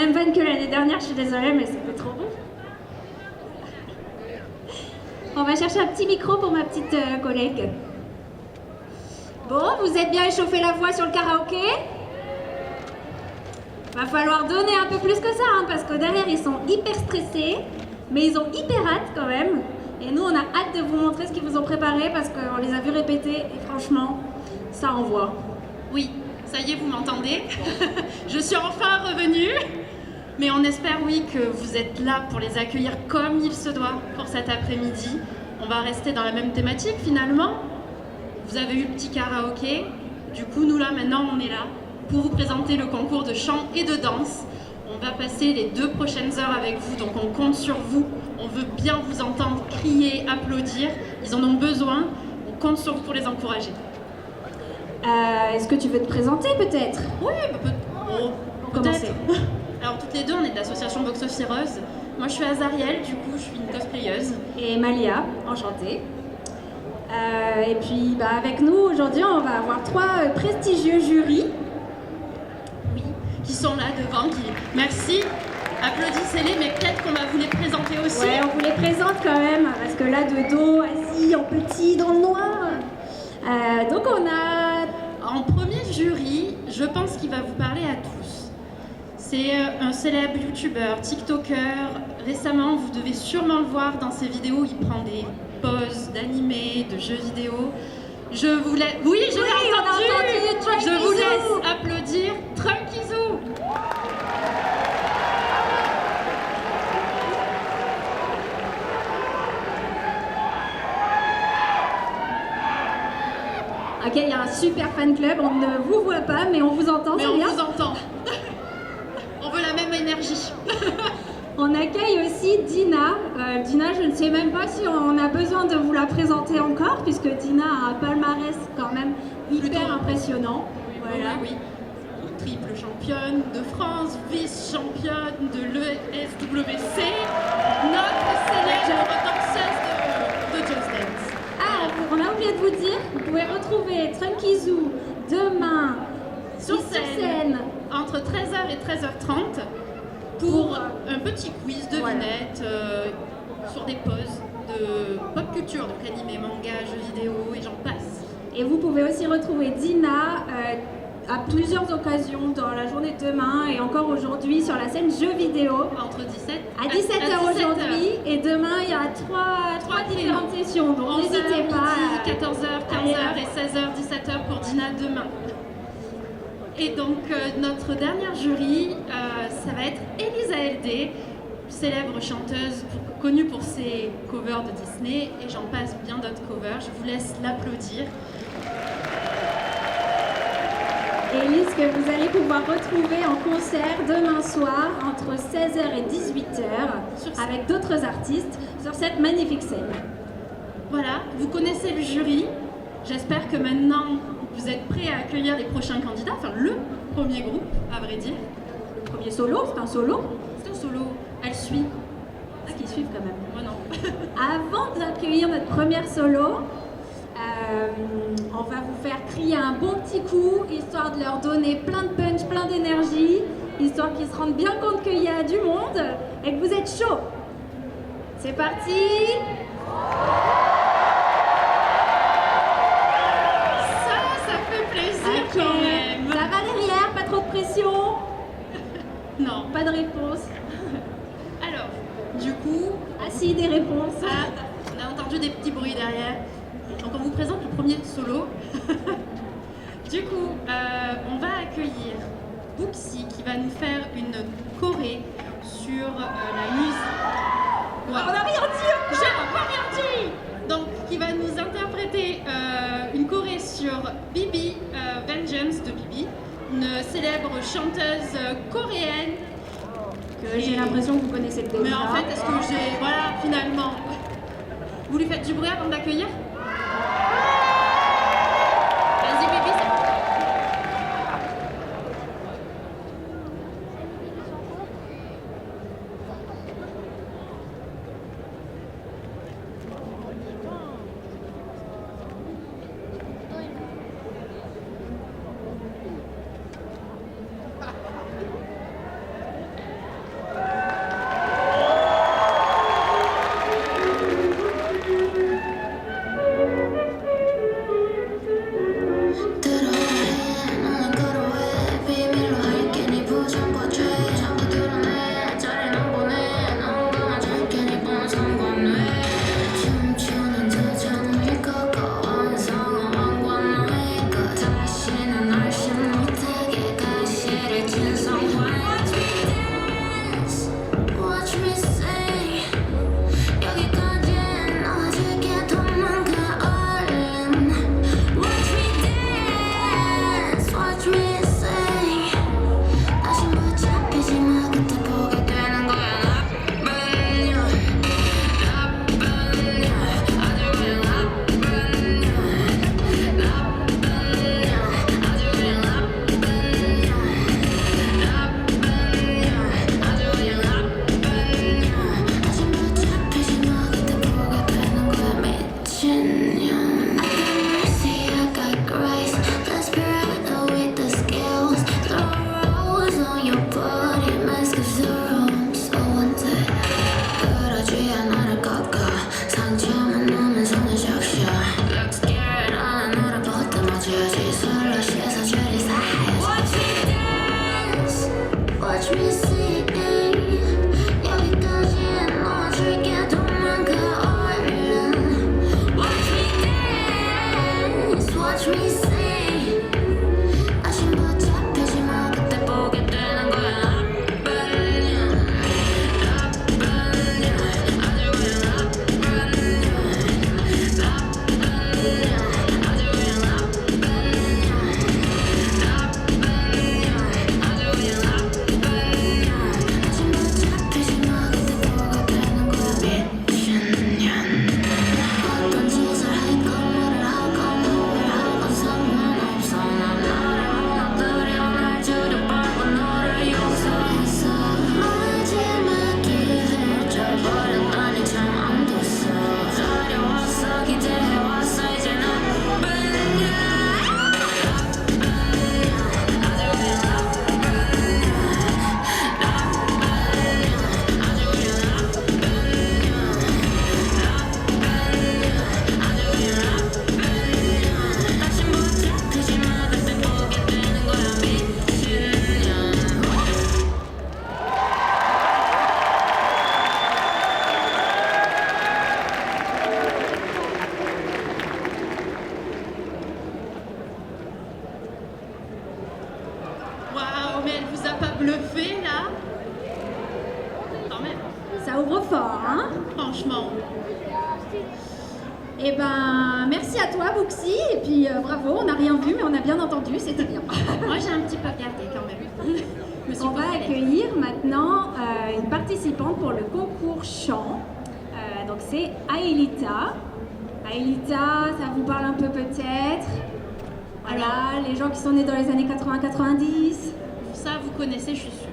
même vanne que l'année dernière, je suis désolée, mais c'était trop bon. On va chercher un petit micro pour ma petite collègue. Bon, vous êtes bien échauffé la voix sur le karaoké? Va falloir donner un peu plus que ça, hein, parce que derrière, ils sont hyper stressés, mais ils ont hyper hâte quand même. Et nous, on a hâte de vous montrer ce qu'ils vous ont préparé, parce qu'on les a vus répéter, et franchement, ça envoie. Oui, ça y est, vous m'entendez. Je suis enfin revenue. Mais on espère, oui, que vous êtes là pour les accueillir comme il se doit pour cet après-midi. On va rester dans la même thématique, finalement. Vous avez eu le petit karaoké. Du coup, nous, là, maintenant, on est là pour vous présenter le concours de chant et de danse. On va passer les 2 prochaines heures avec vous, donc on compte sur vous. On veut bien vous entendre crier, applaudir. Ils en ont besoin. On compte sur vous pour les encourager. Est-ce que tu veux te présenter peut-être? Oui, peut-être. Alors toutes les deux, on est de l'association Box of Heroes. Moi je suis Azariel, du coup je suis une cosplayeuse. Et Malia, enchantée. Et puis avec nous aujourd'hui, on va avoir 3 prestigieux jurys. Oui, qui sont là devant. Merci, applaudissez-les, mais peut-être qu'on va vous les présenter aussi. Ouais, on vous les présente quand même, parce que là de dos, assis, en petit, dans le noir. Donc on a... En premier jury, je pense qu'il va vous parler à tous. C'est un célèbre youtubeur, tiktoker. Récemment, vous devez sûrement le voir dans ses vidéos, il prend des poses d'animés, de jeux vidéo. Je vous laisse... Oui, je l'ai entendu. Je vous laisse applaudir Trunkizoo. Ok, il y a un super fan club, on ne vous voit pas, mais on vous entend, mais c'est bien. On vous entend. On veut la même énergie. On accueille aussi Dina. Dina, je ne sais même pas si on a besoin de vous la présenter encore, puisque Dina a un palmarès quand même hyper impressionnant. Voilà. Oui. Triple championne de France, vice-championne de l'ESWC, notre célèbre danseuse de Just Dance. Ah, on a oublié de vous dire, vous pouvez retrouver Trunkizoo demain sur scène entre 13h et 13h30 pour un petit quiz de devinette sur des poses de pop culture, donc animé, manga, jeux vidéo et j'en passe. Et vous pouvez aussi retrouver Dina à plusieurs occasions dans la journée de demain et encore aujourd'hui sur la scène jeux vidéo. Entre 17 à 17h aujourd'hui et demain il y a trois différentes sessions, donc n'hésitez pas. 14h, 15h et 16h, 17h pour Dina demain. Et donc notre dernière jury, ça va être Elisa LD, célèbre chanteuse connue pour ses covers de Disney et j'en passe bien d'autres covers. Je vous laisse l'applaudir. Élise que vous allez pouvoir retrouver en concert demain soir entre 16h et 18h avec d'autres artistes sur cette magnifique scène. Voilà, vous connaissez le jury. J'espère que maintenant vous êtes prêts à accueillir les prochains candidats, enfin le premier groupe à vrai dire. Le premier solo, c'est un solo? C'est un solo, elle suit. Ah, qu'ils suivent quand même. Moi non. Avant d'accueillir notre première solo, on va vous faire crier un bon petit coup, histoire de leur donner plein de punch, plein d'énergie, histoire qu'ils se rendent bien compte qu'il y a du monde et que vous êtes chaud. C'est parti! Ça fait plaisir quand même. Ça va derrière, pas trop de pression? Non. Pas de réponse. Alors, du coup... Ah si, des réponses. Ah, on a entendu des petits bruits derrière. Donc on vous présente le premier solo. Du coup, on va accueillir Booksy qui va nous faire une choré sur la musique. Ouais. On n'a rien dit. J'ai encore rien dit. Donc, qui va nous interpréter une choré sur Bibi, Vengeance de Bibi, une célèbre chanteuse coréenne. Que j'ai l'impression que vous connaissez déjà. Mais en fait, est-ce que j'ai... Voilà, finalement. Vous lui faites du bruit avant d'accueillir? Vas-y, Bibi, c'est bon. ça ouvre fort, hein? Franchement. Eh ben, merci à toi, Bouxy, et puis bravo, on n'a rien vu, mais on a bien entendu, c'était bien. Moi, j'ai un petit peu regardé quand même. Je me suis On va posé la accueillir maintenant une participante pour le concours chant. Donc c'est Aelita. Aelita, ça vous parle un peu peut-être? Voilà, les gens qui sont nés dans les années 80-90. Ça, vous connaissez, je suis sûre.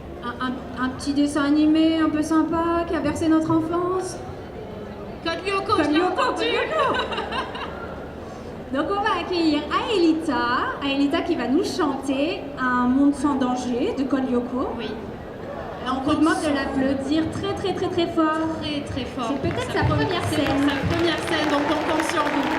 Un petit dessin animé un peu sympa qui a bercé notre enfance. Code Lyoko, je l'ai entendu. Donc on va accueillir Aelita qui va nous chanter Un monde sans danger de Code Lyoko. Oui. Et on vous demande de l'applaudir très très très très fort. Très très fort. C'est peut-être sa première C'est scène. sa première scène, donc on compte sur vous.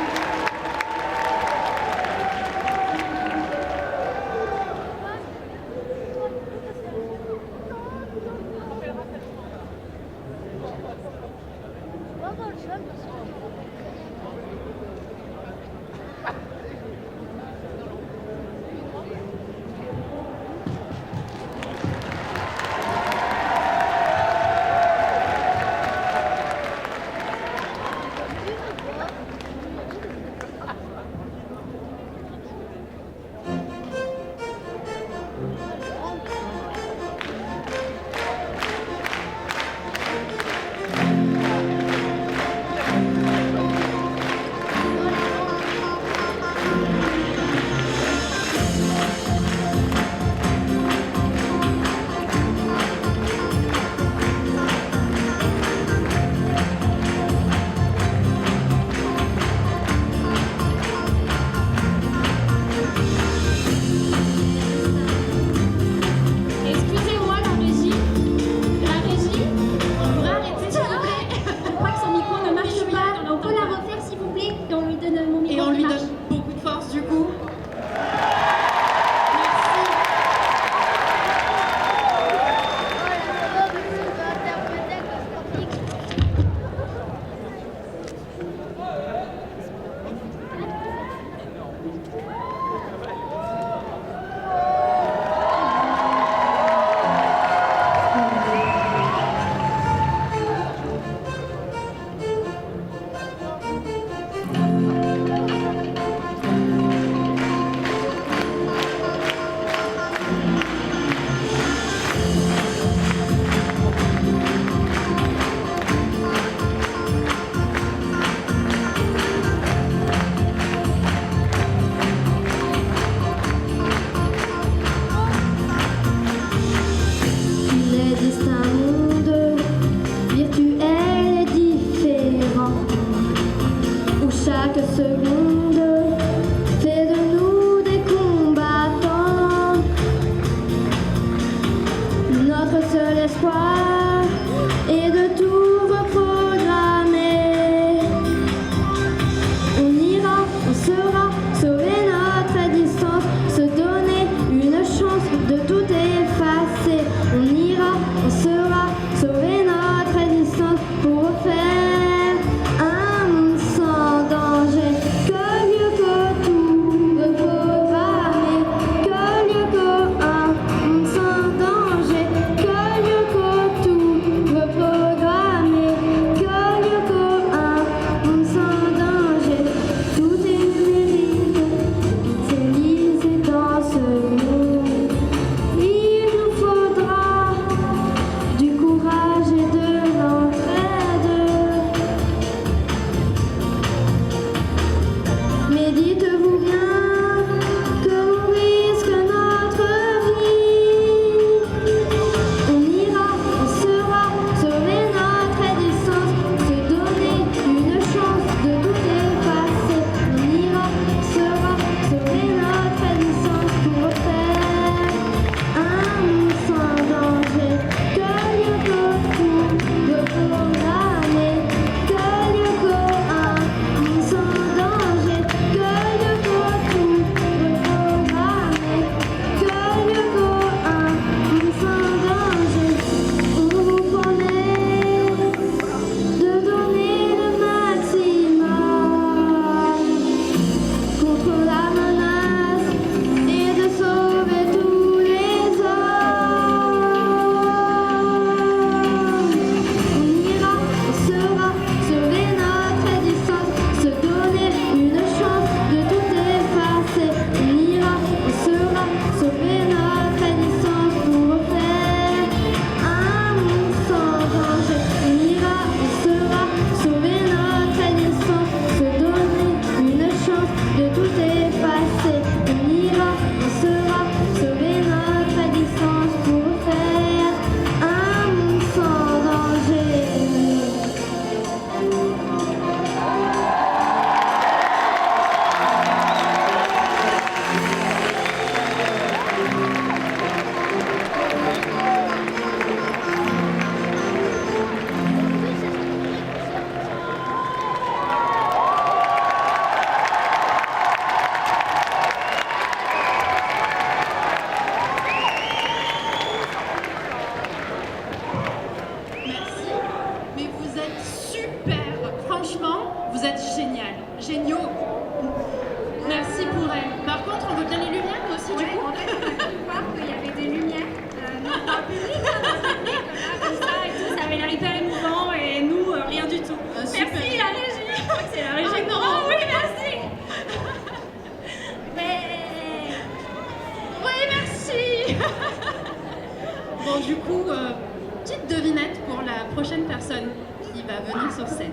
petite devinette pour la prochaine personne qui va venir sur scène.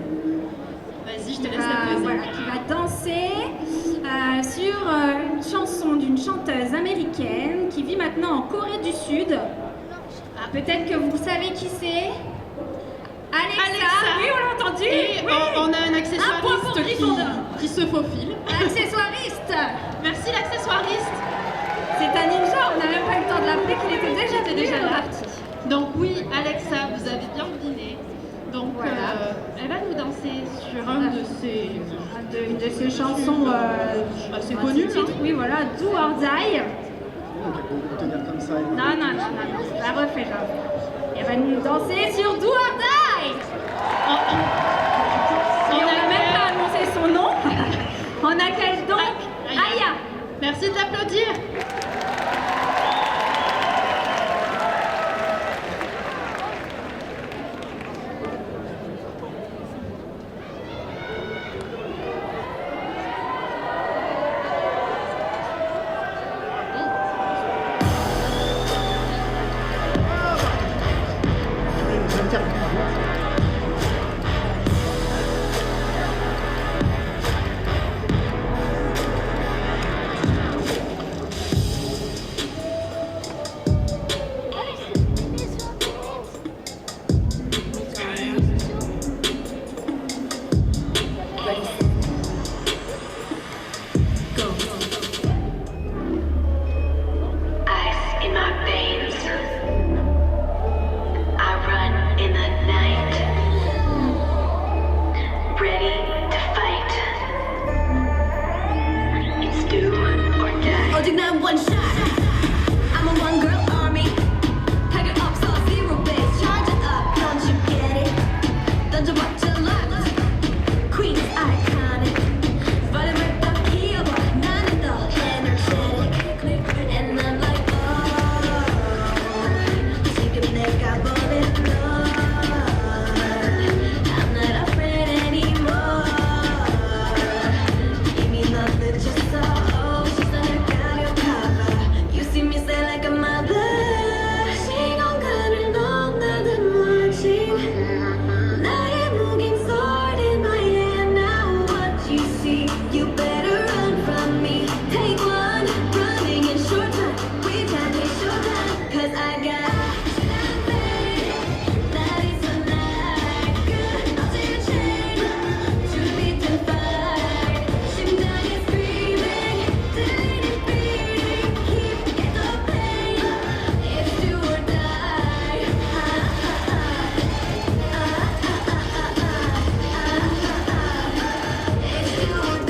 Vas-y, je te laisse la poser. Voilà, qui va danser sur une chanson d'une chanteuse américaine qui vit maintenant en Corée du Sud. Peut-être que vous savez qui c'est. Alexa. Oui, on l'a entendu. Et oui. on a un Un point pour accessoiriste Gryffondor. qui se faufile. Accessoiriste. Merci l'accessoiriste. C'est un ninja, on n'a même pas eu le temps de l'appeler qu'il était déjà parti. Donc oui, Alexa, vous avez bien deviné. Donc Voilà. elle va nous danser sur un de ses... Une de ses chansons assez connues. titre, oui, voilà, Do or Die. Tenir comme ça. Non, la refais-la. Elle va nous danser sur Do or Die. Et on n'a même pas annoncé son nom. On accueille donc Aya. Merci de l'applaudir. Ice in my veins. I run in the night, ready to fight. It's do or die. 어디 난 one shot. I'm a one girl army. Target up, so zero base. Charge it up, don't you get it? 던져봤자 left. Queen is iconic. Fighting with the key, but 나는 더 energetic. And I'm like, oh, 지금 내가 보낸 널. I'm not afraid anymore. 이미 넌 늦었어. 시선을 가려봐봐. You see me say like a mother. 시간가를 넘나든 watching. 나의 무긴 sword in my hand. Now what you see, you better run from me. Take one, running in short time. We can't take short time. 'Cause I got that is a night. 어제의 chain, 준비된 fight. 심장이 screaming, deleting beating. Keep get the pain. It's do or die. It's do or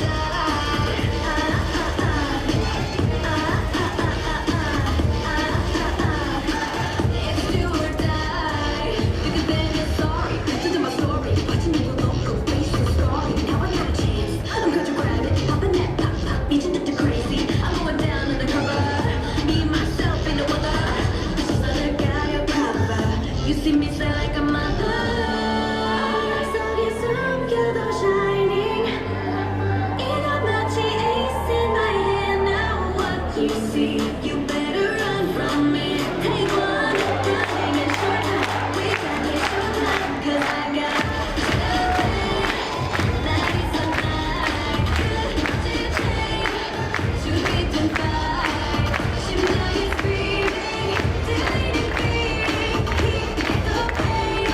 It's do or die. You can then get sorry. Listen to my story. Watching you go loco, face your story. Now I got a chance. I'm gonna grab it. Popping that pop pop. Beating it to crazy. I'm going down undercover. Me, myself, and no other. She's under your cover. You see me say like a mother. 속에 숨겨도 shining. 이건 마치 ace in my hand. Now what you see, you better run from me. Take one, running in short time. We can't take short time. 'Cause I got that is a night. 어제의 chain, 준비된 fight. 심장이 screaming, deleting beating. Keep the pain.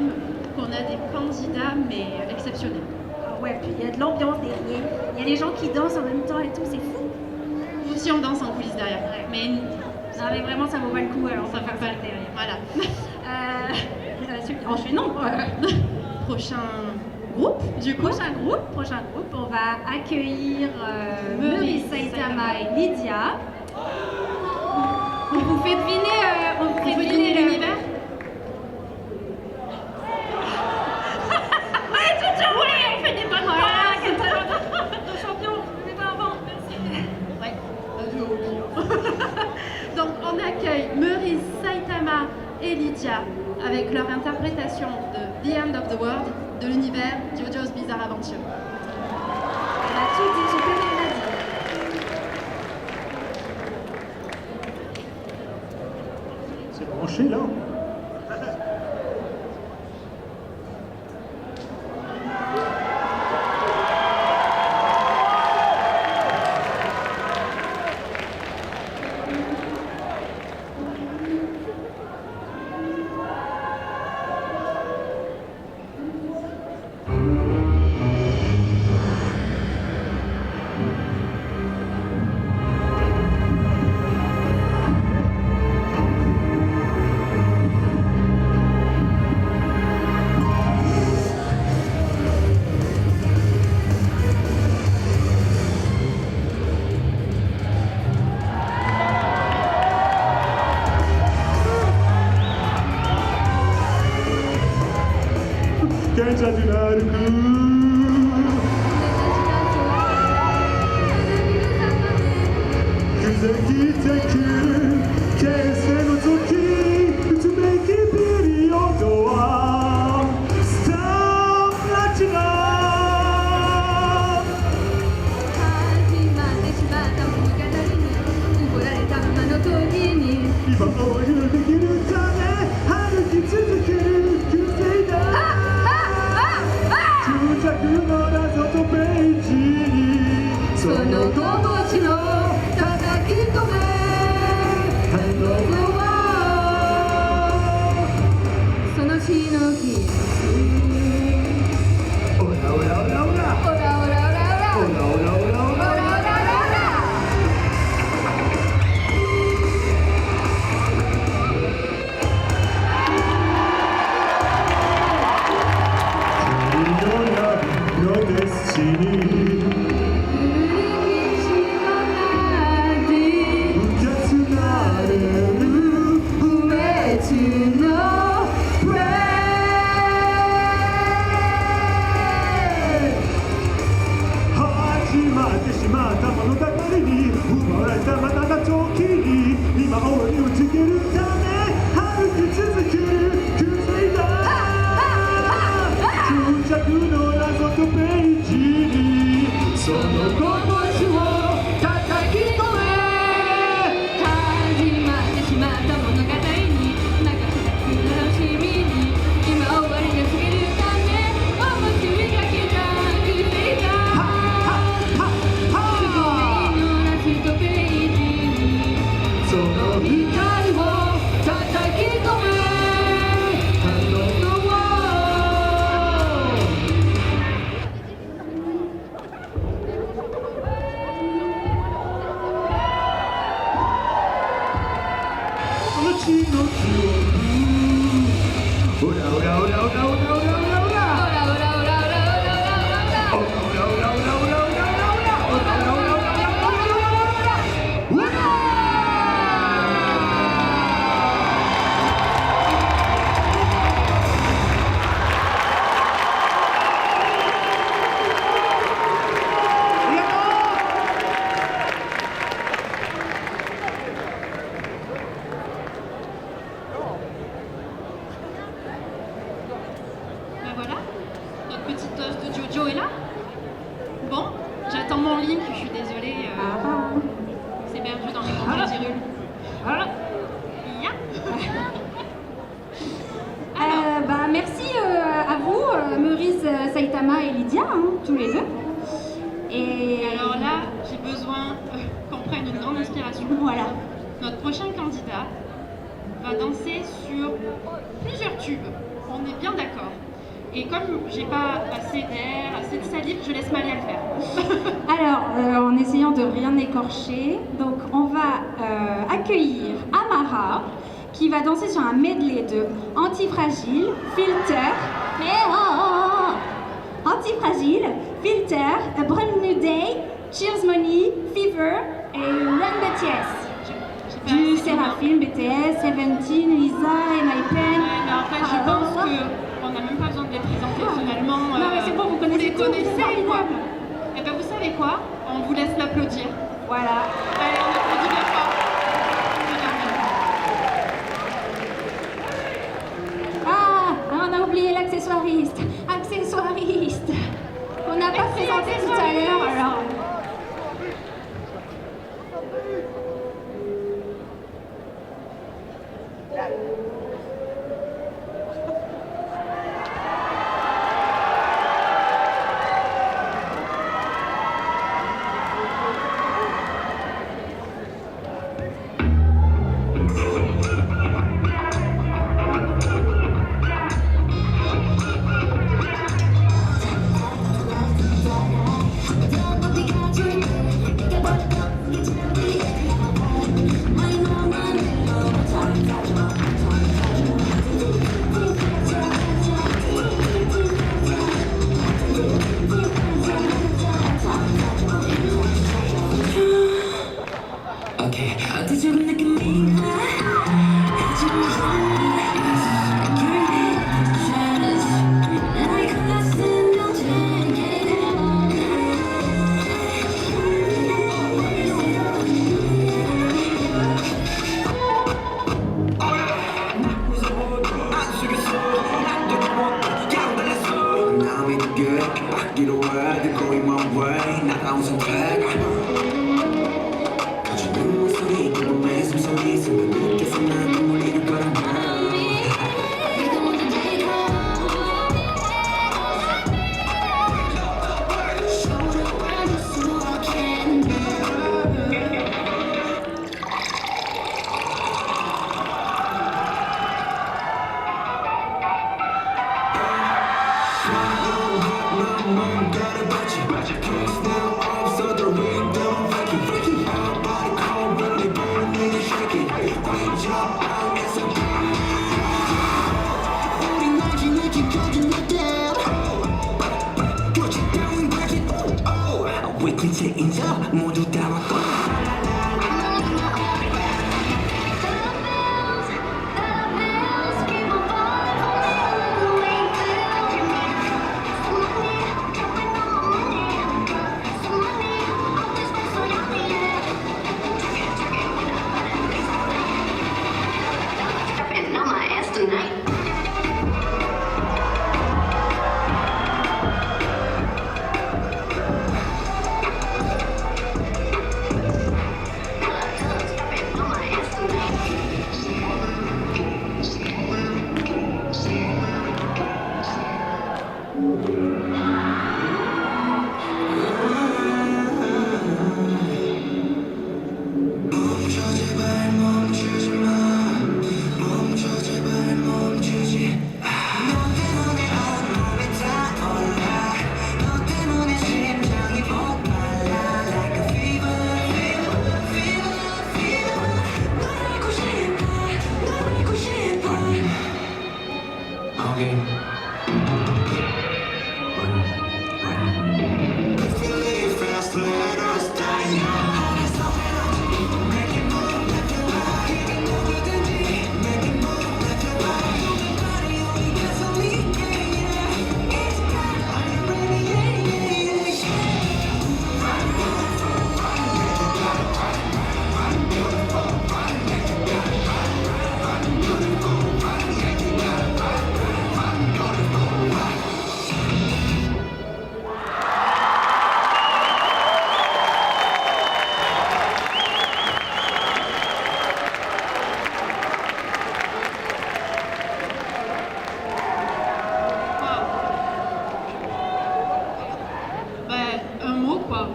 même qu'on a des candidats, mais exceptionnels. Ah ouais, puis il y a de l'ambiance derrière. Il y a les gens qui dansent en même temps et tout, c'est fou. Nous aussi, on danse en coulisses derrière. Mais Non mais vraiment, ça vaut pas le coup, alors on va faire ça derrière. voilà. Enchaînons. Prochain groupe, du coup. Prochain groupe, on va accueillir Meurice, Saitama et Lydia. On vous fait deviner, l'univers. on fait des bonnes nos champions, on est pas avant, merci. Ouais. Donc on accueille Meurice, Saitama et Lydia avec leur interprétation de The End of the World de l'univers JoJo's Bizarre Adventure. Elle a tout dit, j'ai plus rien à dire. C'est branché là. Ben voilà, notre petite dose de Jojo est là. Bon, j'attends mon link, je suis désolée. C'est perdu dans les grands girules. Ya. Merci à vous, Meurice, Saitama et Lydia, tous les deux. Et Alors là, j'ai besoin qu'on prenne une grande inspiration. voilà. Notre prochain candidat va danser sur plusieurs tubes. On est bien d'accord. Et comme j'ai pas assez d'air, assez de salive, je laisse Malia le faire. Alors, en essayant de rien écorcher, donc on va accueillir Amara qui va danser sur un medley de Antifragile, Filter, Antifragile, Filter, A Brand New Day, Cheers Money, Fever et Run BTS. Du Seraphim, BTS, Seventeen, Lisa, My Pen. Mais en fait, je pense qu'on n'a même pas besoin de les présenter finalement. Non mais c'est bon, vous connaissez les connaissez, c'est formidable. Et bien vous savez quoi? On vous laisse l'applaudir. Voilà. Allez, on applaudit bien fort. On a oublié l'accessoiriste. Accessoiriste. On n'a pas présenté tout à l'heure alors.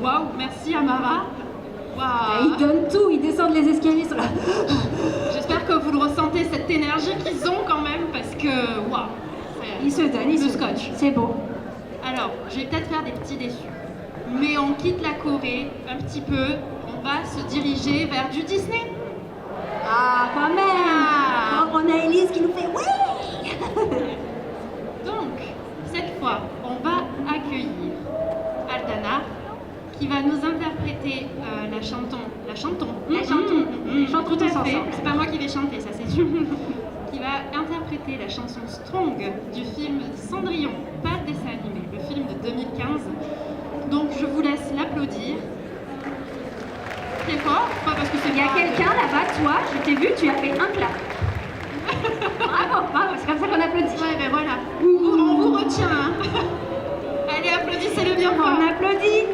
Waouh, merci Amara. Waouh. Ils donnent tout, ils descendent les escaliers. Sont là. J'espère que vous le ressentez, cette énergie qu'ils ont quand même, parce que waouh, se donne, il Le se donne. scotch. C'est beau. Alors, je vais peut-être faire des petits déçus. Mais on quitte la Corée un petit peu. On va se diriger vers du Disney. Ah, quand même. Ah. On a Elise qui nous fait oui. Donc, cette fois, on va accueillir Aldana qui va nous interpréter la chanson. Chantons Tout à tous fait. ensemble. C'est pas moi qui vais chanter, ça c'est sûr. Qui va interpréter la chanson Strong du film Cendrillon, pas le dessin animé, le film de 2015. Donc je vous laisse l'applaudir. Très fort, pas parce que c'est Il y a moi. quelqu'un là-bas, toi, je t'ai vu, tu as fait un clap. Bravo, bravo, c'est comme ça qu'on applaudit. Ouais, ben voilà. On vous retient. Hein. Allez, applaudissez-le bien fort. On applaudit.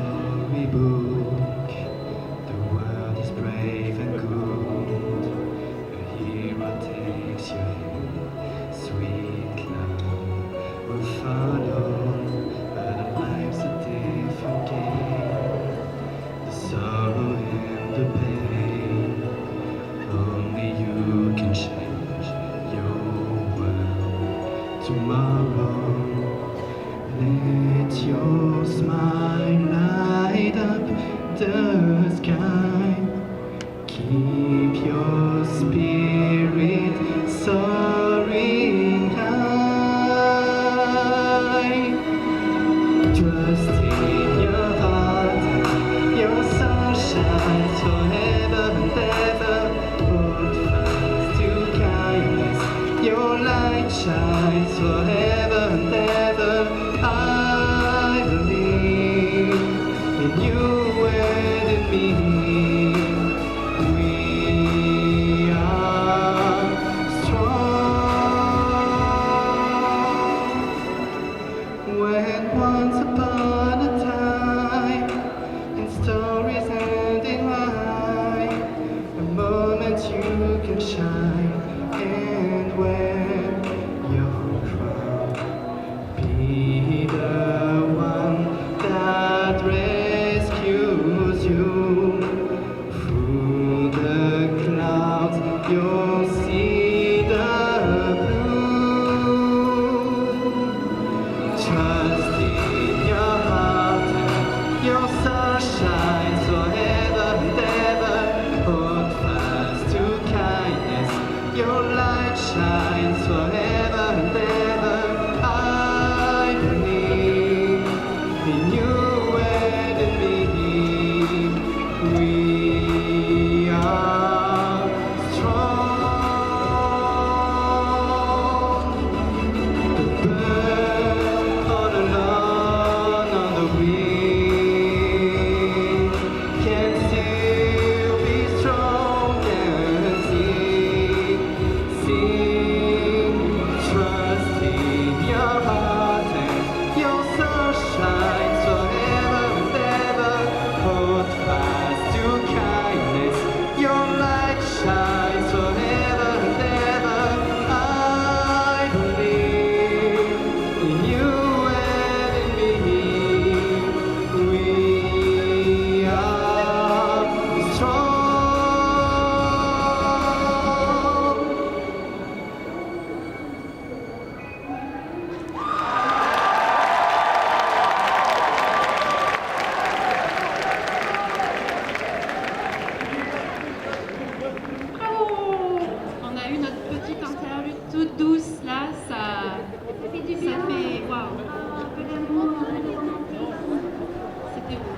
Storybook, the world is brave and good. A hero takes your hand, sweet love will follow. But our lives are different game. The sorrow and the pain, only you can change your world tomorrow. Let your smile light up the sky. Keep your spirit soaring high. Trust in your heart, your sun shines forever and ever. Hold fast to kindness, your light shines forever and ever. I believe in you and in me. We are strong. When once upon a time, in stories ending right, a moment you can shine and wear your crown. Be the one that rescues you through the clouds. You'll see the blue. Trust in your heart, your sun shines forever and ever. Hold fast to kindness, your light shines forever and ever. I believe in you and in me. We are strong. The bird all alone on the wing can still be strong and sing, sing. Trust in your heart and your sun shines forever and ever. Hold fast to kindness, your light shines forever and ever. I believe in you and in me. We are strong. On a eu notre petite interlude toute douce là, ça fait waouh. C'était beau.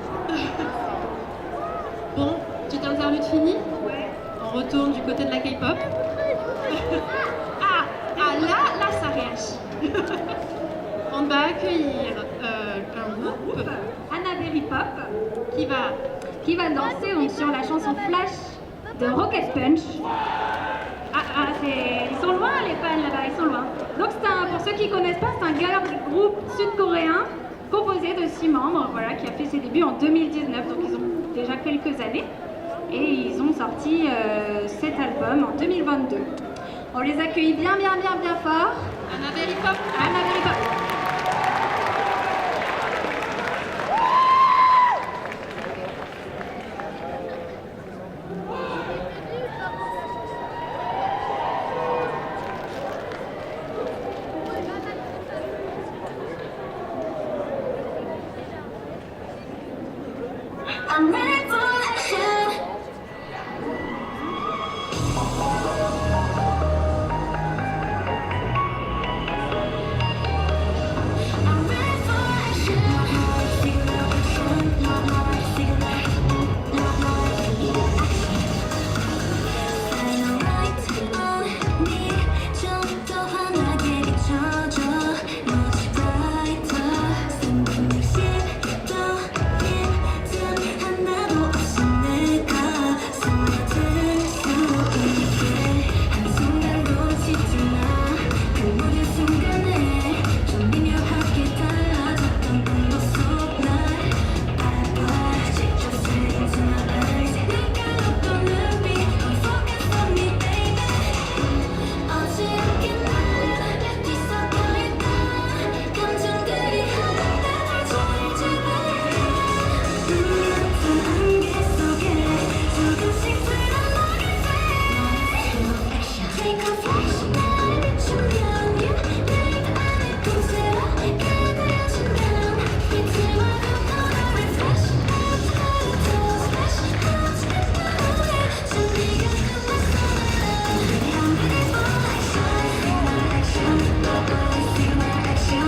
Bon, petite interlude finie. On retourne du côté de la K-pop. Là, ça réagit. On va accueillir un groupe Anaberry Pop qui va danser donc, sur la chanson Flash de Rocket Punch. Ils sont loin les fans là-bas, ils sont loin. Donc pour ceux qui ne connaissent pas, c'est un girl groupe sud-coréen composé de 6 membres, voilà, qui a fait ses débuts en 2019, donc ils ont déjà quelques années. Et ils ont sorti cet album en 2022. On les accueille bien fort. Anna Very Pop. Anna Very Pop. I'm ready for action. I'm ready for action. Signal action, signal action. Final light on me. 좀 더 환하게 비춰줘. Much brighter. 생각력 10도 하나도 없이 내가 스며들 수 있게 한순간도 놓치지 마. 그 모든 순간에 좀 미묘하게 달라졌던 온도 속 날 바라봐. 직접 see into my eyes. 내가 어떤 눈빛 Focus on me baby. 어지럽게 날 뒤섞여 있던 감정들이 하나둘 저를 안개 속에 조금씩 드러나게 돼. Take a flash 날 비추면 You made 안에 꿈새로 가그려진 난 빛으로 걷어라 Refresh Splash 준비가 끝났어. I'm ready for action. Feel my action.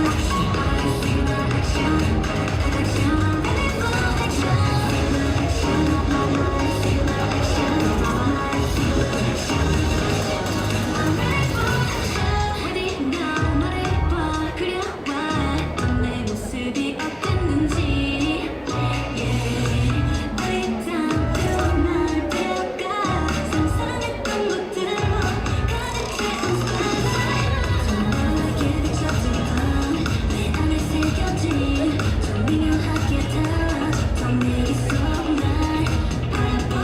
Feel my action. Action. I'm ready for action. Ready now 말해봐 그려와 넌 내 모습이 어땠는지 어리다도 날 배워가 상상했던 것들로 가득 채운 스파이더 정확하게 비춰지던 내 안에 새겨진 좀 미묘하게 달라졌던 얘기 속 날 바라봐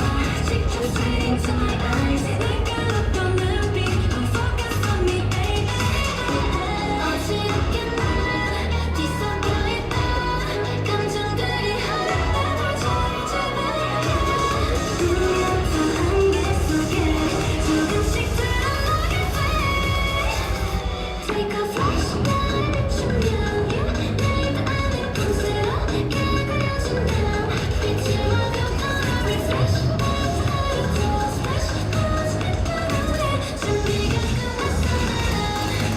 직접 see into my eyes 내가 어떤 눈빛 Focus on me baby. 어지럽게 날 뒤섞여 있던 감정들이 하나둘 저를 어떤 안개 속에 조금씩 드러나게 돼. Take a flash 날 비추면 You made 안에 꿈새로 가그려진 난 빛으로 걷어라 Refresh Splash 준비가 끝났어.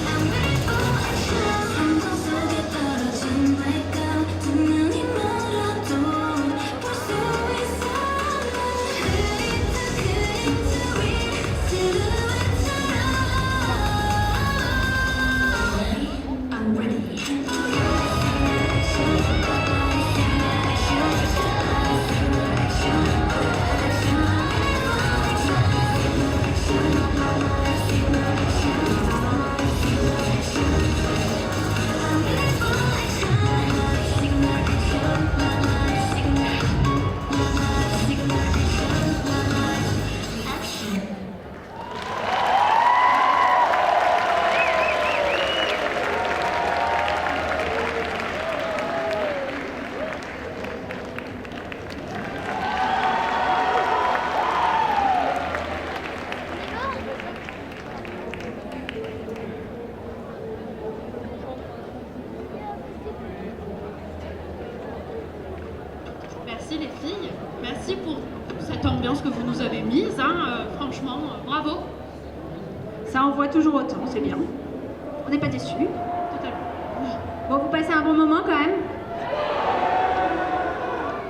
I'm ready for action. 함정 속에 떨어진 blackout 두 눈이 멀어도 볼 수 있어. 흐릿한 위에 silhouette처럼 I'm ready. Merci les filles. Merci pour cette ambiance que vous nous avez mise. Franchement, bravo. Ça envoie toujours autant, c'est bien. On n'est pas déçus. Totalement. Bon, vous passez un bon moment quand même.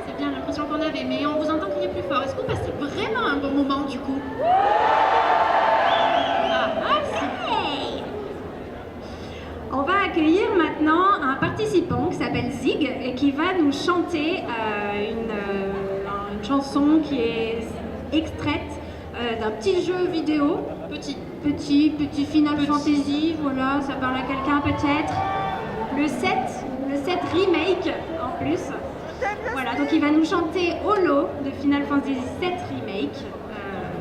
C'est bien l'impression qu'on avait, mais on vous entend crier plus fort. Est-ce qu'on passait vraiment un bon moment du coup? Si. On va accueillir maintenant un participant qui s'appelle Zig et qui va nous chanter une chanson qui est extraite d'un petit jeu vidéo. Petit Final Fantasy, voilà, ça parle à quelqu'un peut-être. Le 7 remake en plus. Voilà, donc il va nous chanter Holo de Final Fantasy 7 remake.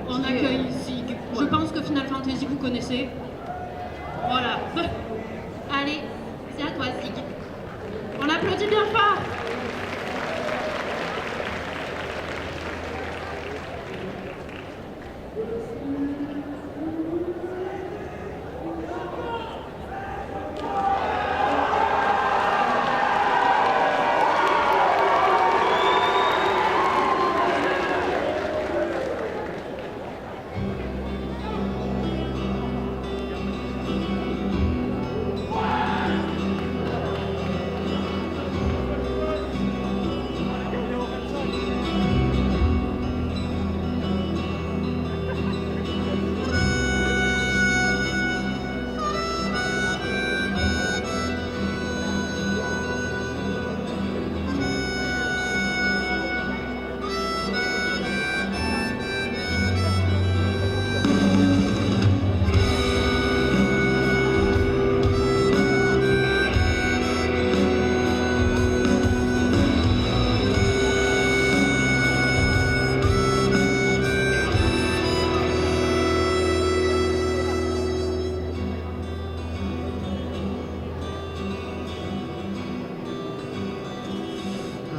On accueille Zig. Je pense que Final Fantasy, vous connaissez. Voilà. Allez, c'est à toi, Zig. On applaudit bien fort.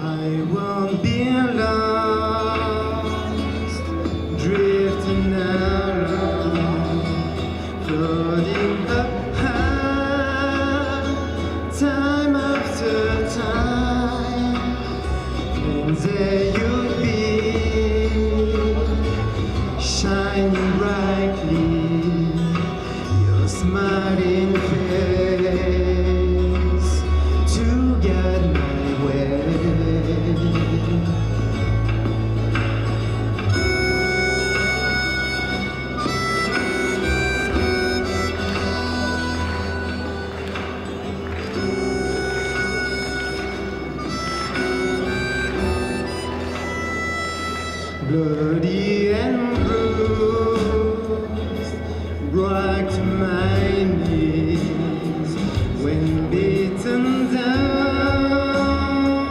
I won't be lost, drifting along, floating up high, time after time, and there you'll be, shining brightly, your smiling face to guide my way. Bloody and bruised, brought to my knees when beaten down,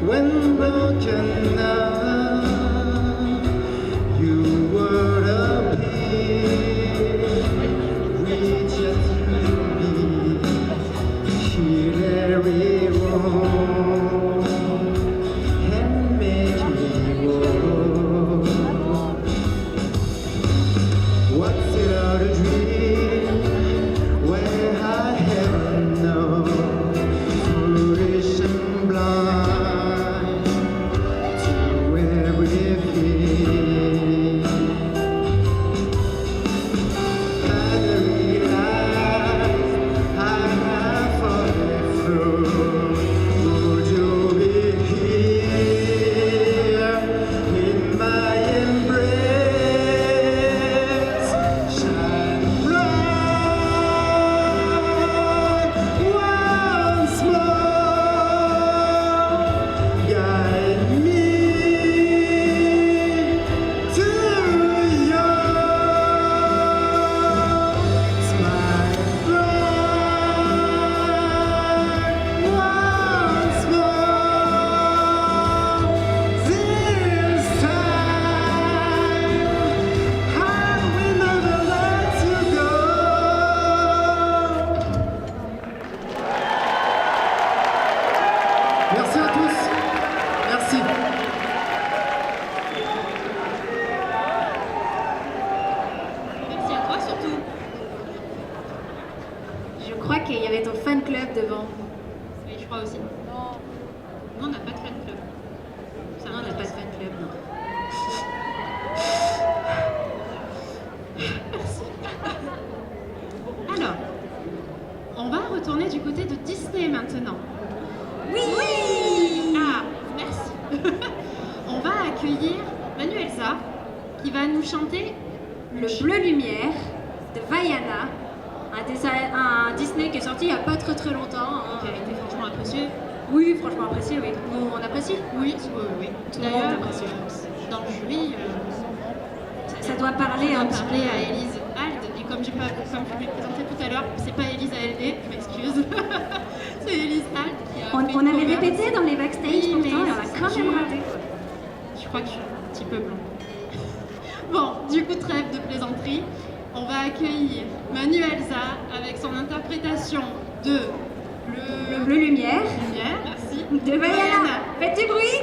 when broken down, you were appear, reach out to me, heal every wrong, and make me whole. What's it all a dream where I haven't known, foolish and blind to everything. I realize I have fallen through. Would you be here in my embrace? Shine bright once more, guide me to your smile bright once more. This time I will never let you go. Merci à tous. Merci. Merci à toi surtout. Je crois qu'il y avait ton fan club devant. Oui, je crois aussi. Non, on n'a pas de fan club. Ça, Non, on n'a pas de fan club, non. Alors, on va retourner du côté de Disney maintenant. Oui. Ah, merci. On va accueillir Manuelsa qui va nous chanter Le Bleu Lumière de Vaiana, un Disney qui est sorti il n'y a pas très longtemps. hein. qui a été franchement appréciée. Oui, franchement apprécié, oui. Nous, on apprécie. Oui, oui. Tout le monde D'ailleurs, apprécie, je pense. dans le jury, Ça doit parler on un a petit peu. parlé à Élise Ald, et comme je l'ai présenté tout à l'heure, c'est pas Élise ALD, je m'excuse. C'est Élise Ald qui a fait On une avait cover. répété dans les backstage Oui, pourtant et mais on a quand même raté. je crois que je suis un petit peu blanc. Bon, du coup, trêve de plaisanterie. On va accueillir Manu Elsa avec son interprétation de Le bleu lumière. Lumière, merci. De Vaiana. Faites du bruit.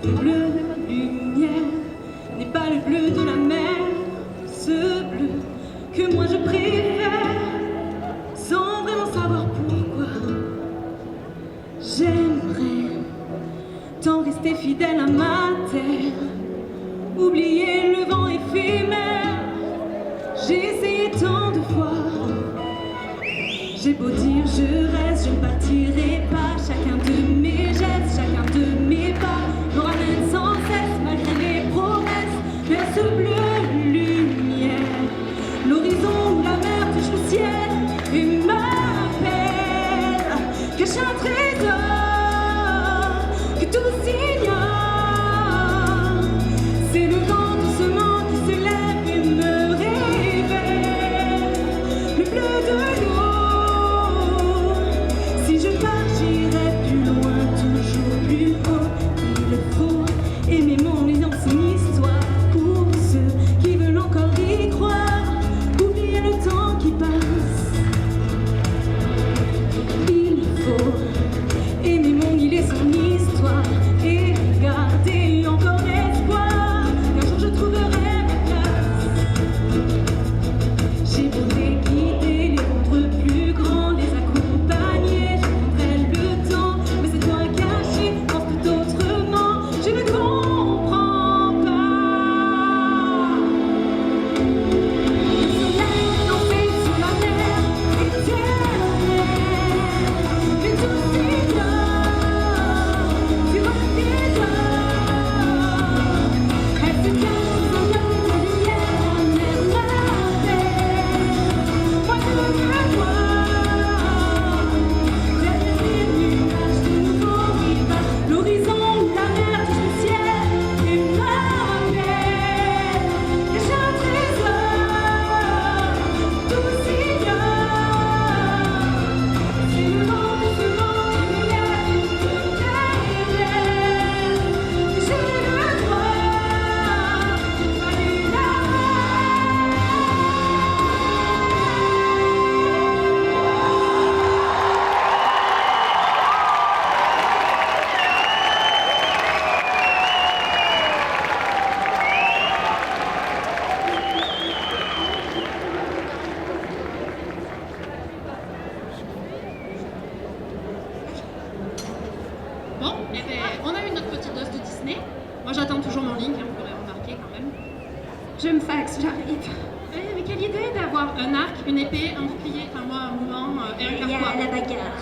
Le bleu de la lumière n'est pas le bleu de la mer, ce bleu que moi je préfère, sans vraiment savoir pourquoi. J'aimerais tant rester fidèle à ma terre, oublier le vent éphémère. J'ai essayé tant de fois, j'ai beau dire je reste, je ne partirai pas. Chacun de mes gestes, chacun de mes pas nous ramène sans cesse, malgré les promesses, vers ce bleu lumière. L'horizon où la mer touche le ciel et m'appelle, cache un trésor que tous ignorent. C'est le vent doucement qui se lève et me révèle le bleu de l'eau. Si je pars, j'irai plus loin, toujours plus haut. Il faut aimer mon lien, son histoire. Pour ceux qui veulent encore y croire, oublier le temps qui passe. Il faut aimer mon île et son histoire, et garder encore espoir qu'un jour je trouverai ma place. J'ai beau les guider, les rendre plus grands, les accompagner, je prendrai le temps, mais c'est toi caché, pense tout autrement, je ne comprends pas. Le soleil dansé sur la mer éternelle, mais tout s'éteint sur un désert. Elle se cache sous un lac de lumière, la mer m'appelle. Moi je veux voir derrière les nuages de nouveaux rivages, l'horizon où la mer touche le ciel et m'appelle. Cache un trésor, tous ignorent. C'est le vent doucement qui me lève et me révèle que j'ai le droit d'aller là-bas. Bon, eh ben, on a eu notre petite dose de Disney. Moi, j'attends toujours mon link, vous l'aurez remarqué quand même. Je me faxe, j'arrive. Eh, mais quelle idée d'avoir un arc, une épée, un bouclier, enfin moi, un mouvement et un Il y a carquois. la bagarre.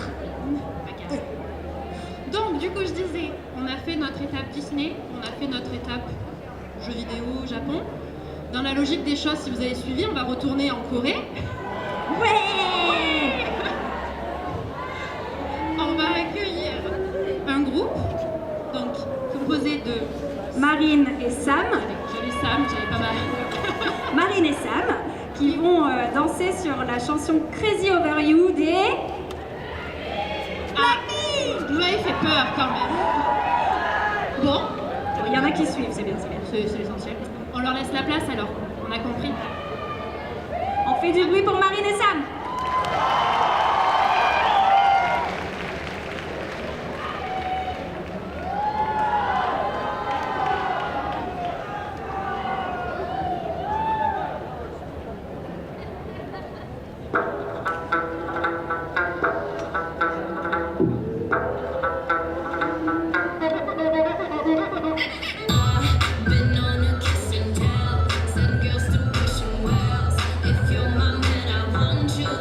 Bagarre. Donc, du coup, je disais, on a fait notre étape Disney, on a fait notre étape jeux vidéo Japon. Dans la logique des choses, si vous avez suivi, on va retourner en Corée. Ouais. On va accueillir un groupe, donc composé de Marine et Sam, jolie Sam, j'avais pas Marine. Marine et Sam, qui vont danser sur la chanson Crazy Over You des... Ah, vous m'avez fait peur quand même. Bon, Il y en a qui suivent, c'est bien, c'est bien. c'est l'essentiel. On leur laisse la place alors, on a compris. On fait du bruit pour Marine et Sam. Been on a kiss and tell, send girls to wishing wells. If you're my man, I want you.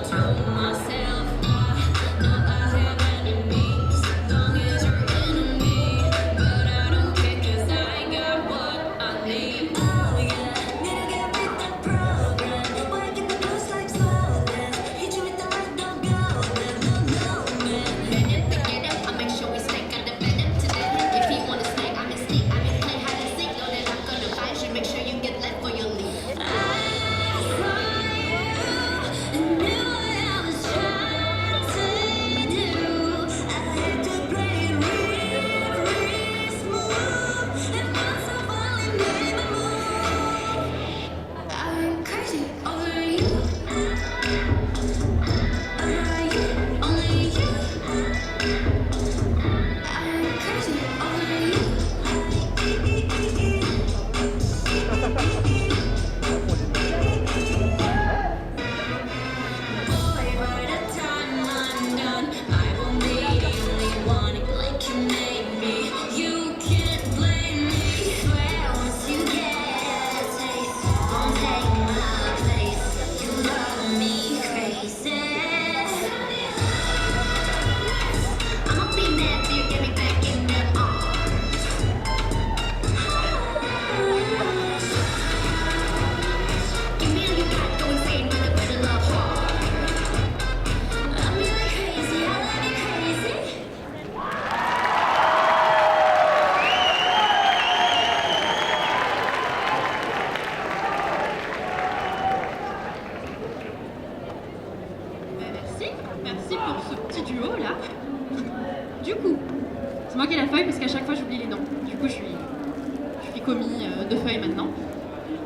moi qui ai la feuille parce qu'à chaque fois j'oublie les noms. Du coup, je suis commis de feuilles maintenant.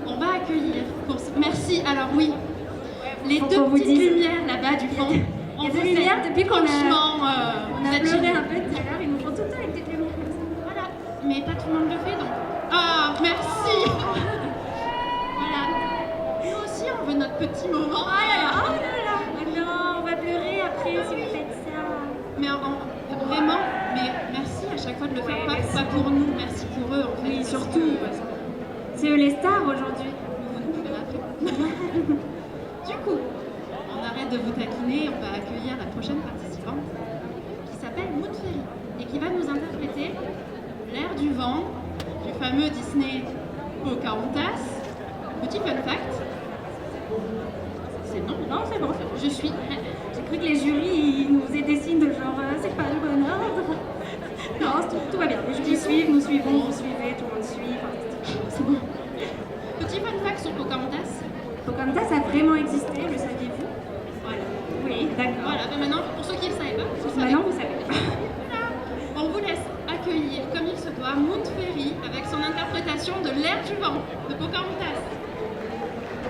On va accueillir. Merci. Alors oui, les Faut deux qu'on vous petites dise. lumières là-bas du fond. Il y a des lumières depuis qu'on a, Franchement, on a vous êtes pleuré géniaux. un peu tout à l'heure. Ils nous font tout le temps une petite lumière comme ça. Voilà, mais pas tout le monde le fait donc. Ah, merci. Voilà. Nous aussi, on veut notre petit moment. Oh là là, non, on va pleurer après si vous faites ça. Mais vraiment, mais merci à chaque fois de le faire, Ouais, pas pour nous, merci pour eux en fait. Oui, parce surtout. que, C'est eux les stars aujourd'hui. vous nous pouvez après. Du coup, on arrête de vous taquiner, on va accueillir la prochaine participante qui s'appelle Moon Ferry et qui va nous interpréter l'air du vent du fameux Disney Pocahontas. Petit fun fact. C'est non, Non, c'est bon. je suis. J'ai cru que les jurys ils nous faisaient des signes de genre c'est pas le bon ordre. Non, tout va bien. Les jurys suivent, nous suivons, vous suivez, tout le monde suit. Enfin, c'est bon. Petit fun fact sur Pocahontas. Pocahontas a vraiment existé, le saviez-vous? Voilà. Oui, d'accord. Voilà, ben maintenant, pour ceux qui ne le savaient pas, vous savez. Maintenant, vous savez. Voilà. On vous laisse accueillir, comme il se doit, Moon Ferry avec son interprétation de l'air du vent de Pocahontas.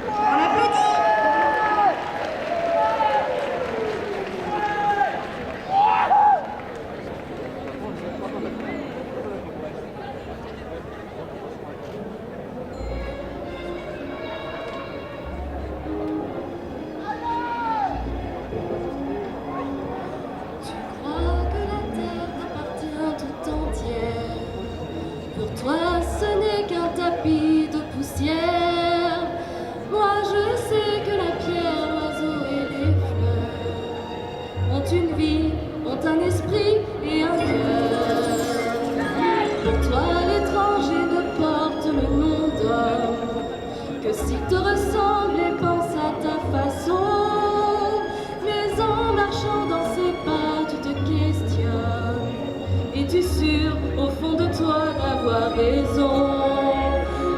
On applaudit. Crois que la terre t'appartient tout entière. Pour toi, ce n'est qu'un tapis de poussière. Moi, je sais que la pierre, l'oiseau et les fleurs ont une vie, ont un esprit et un cœur. Pour toi, l'étranger ne porte le nom d'homme que s'il te ressemble et pense à ta façon. Mais en marchant dans ses pas, tu te questionnes. Es-tu sûr, au fond de toi, d'avoir raison?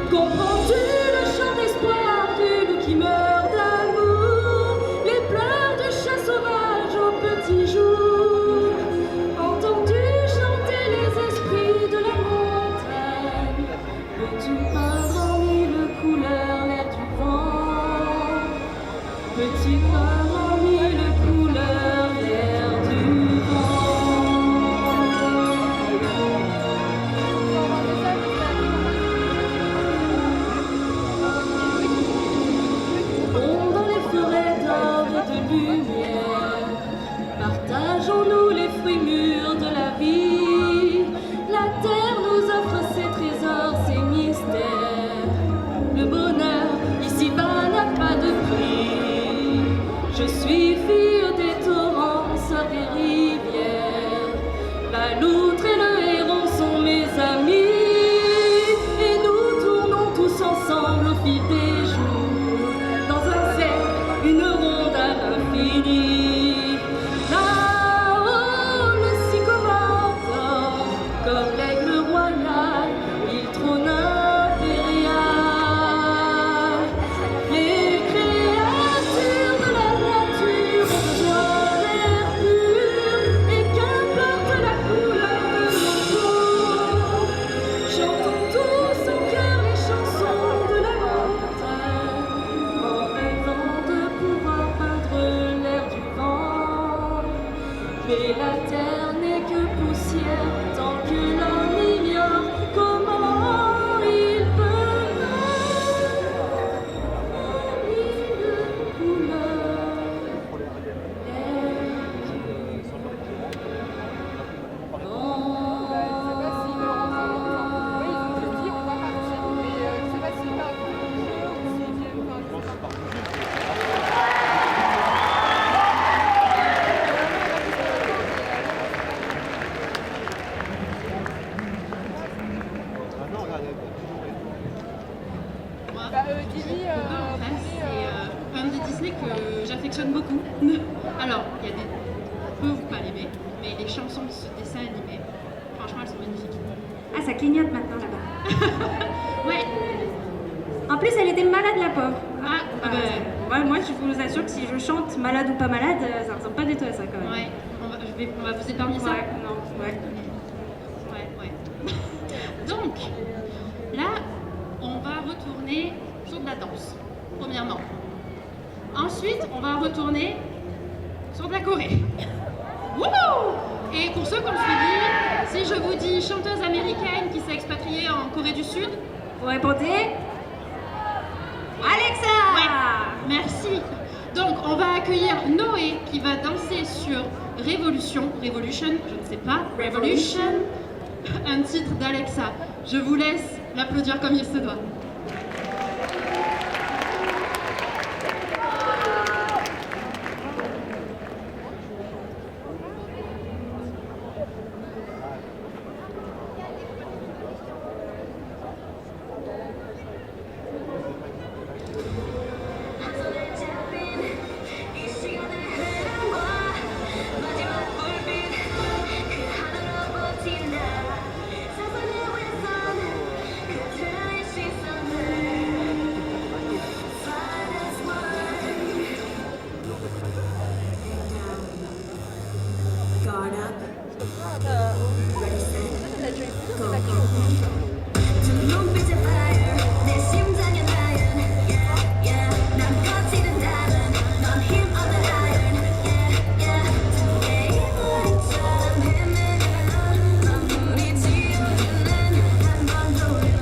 Comprends-tu le chant d'espoir du loup qui meurt d'amour? Les pleurs de chat sauvage au petit jour? Entends-tu chanter les esprits de la montagne? Peux-tu peindre en mille couleurs l'air du vent? Peux-tu peindre en mille couleurs l'air du vent? Dans les forêts d'or et de lumière, partageons-nous les fruits mûrs de la vie. La terre nous offre ses trésors, ses mystères. Le bonheur ici-bas n'a pas de prix. Je suis fille des torrents, sœur des rivières. La loutre et le héron sont mes amis. Et nous tournons tous ensemble au fil des jours. Dans un cercle, une ronde à l'infini. Là-haut, le sycomore dort, comme l'aigle royal, il trône impérial. Les créatures de la nature ont besoin d'air pur, et qu'importe la couleur de nos peaux, chantons tous en cœur les chansons de la montagne, en rêvant de pouvoir peindre l'air du vent. Mais la terre n'est que poussière tant que l'on ignore comment il peut en mille couleurs l'air du Moi, Pocahontas, c'est un des Disney que j'affectionne beaucoup. Alors, il y a des peu ou pas l'aimer, mais les chansons de ce dessin animé, franchement, elles sont magnifiques. Ah, ça clignote maintenant là-bas. Ouais. En plus, elle était malade, la pauvre. Ah, Moi, je vous assure que si je chante malade ou pas malade, ça ressemble pas du tout à ça quand même. ouais. On va vous épargner ça. Ouais, non, ouais. Donc, là, on va retourner sur de la danse, premièrement. Ensuite, on va retourner sur de la Corée. Wouhou! Et pour ceux qui ont suivi, si je vous dis chanteuse américaine qui s'est expatriée en Corée du Sud, Vous répondez Alexa. ouais, merci. Donc, on va accueillir Noé qui va danser sur Revolution, je ne sais pas, Revolution, un titre d'Alexa. Je vous laisse l'applaudir comme il se doit. Guard up. Ready, set, go. 눈빛의 fire, 내 심장의 lion. Yeah, yeah. 난 버티는 달은, 넌 힘 얻은 iron. Yeah, yeah. 개인물처럼 헤매는 넌 불이 지어주는 한번 돌려.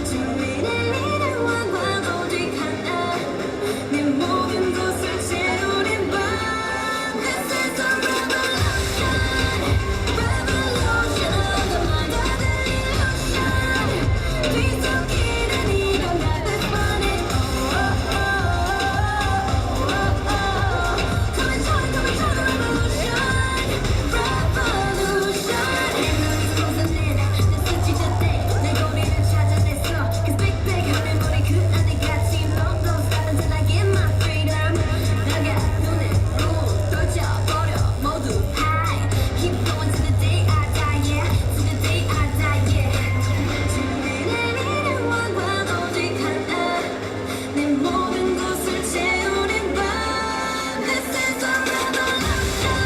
주위를 이는 왕관 오직 하나. 내 모든 곳을 채우는 밤. This is a revolution, revolution of the mind of the illusion. 뒤섞이는 이건 나를 뻔해. Come and join the revolution, revolution. 내 스치듯 내 고리를 찾아냈어. 'Cause big big 하늘머리 그 안에 같이 no don't stop until I get my freedom. 내가 눈을 돌려버려 모두 high. Keep going to the day I die, yeah. To the day I die, yeah. 주위를 이는 왕관 오직 하나. 내 모든 곳을 채우는 밤. This is a revolution,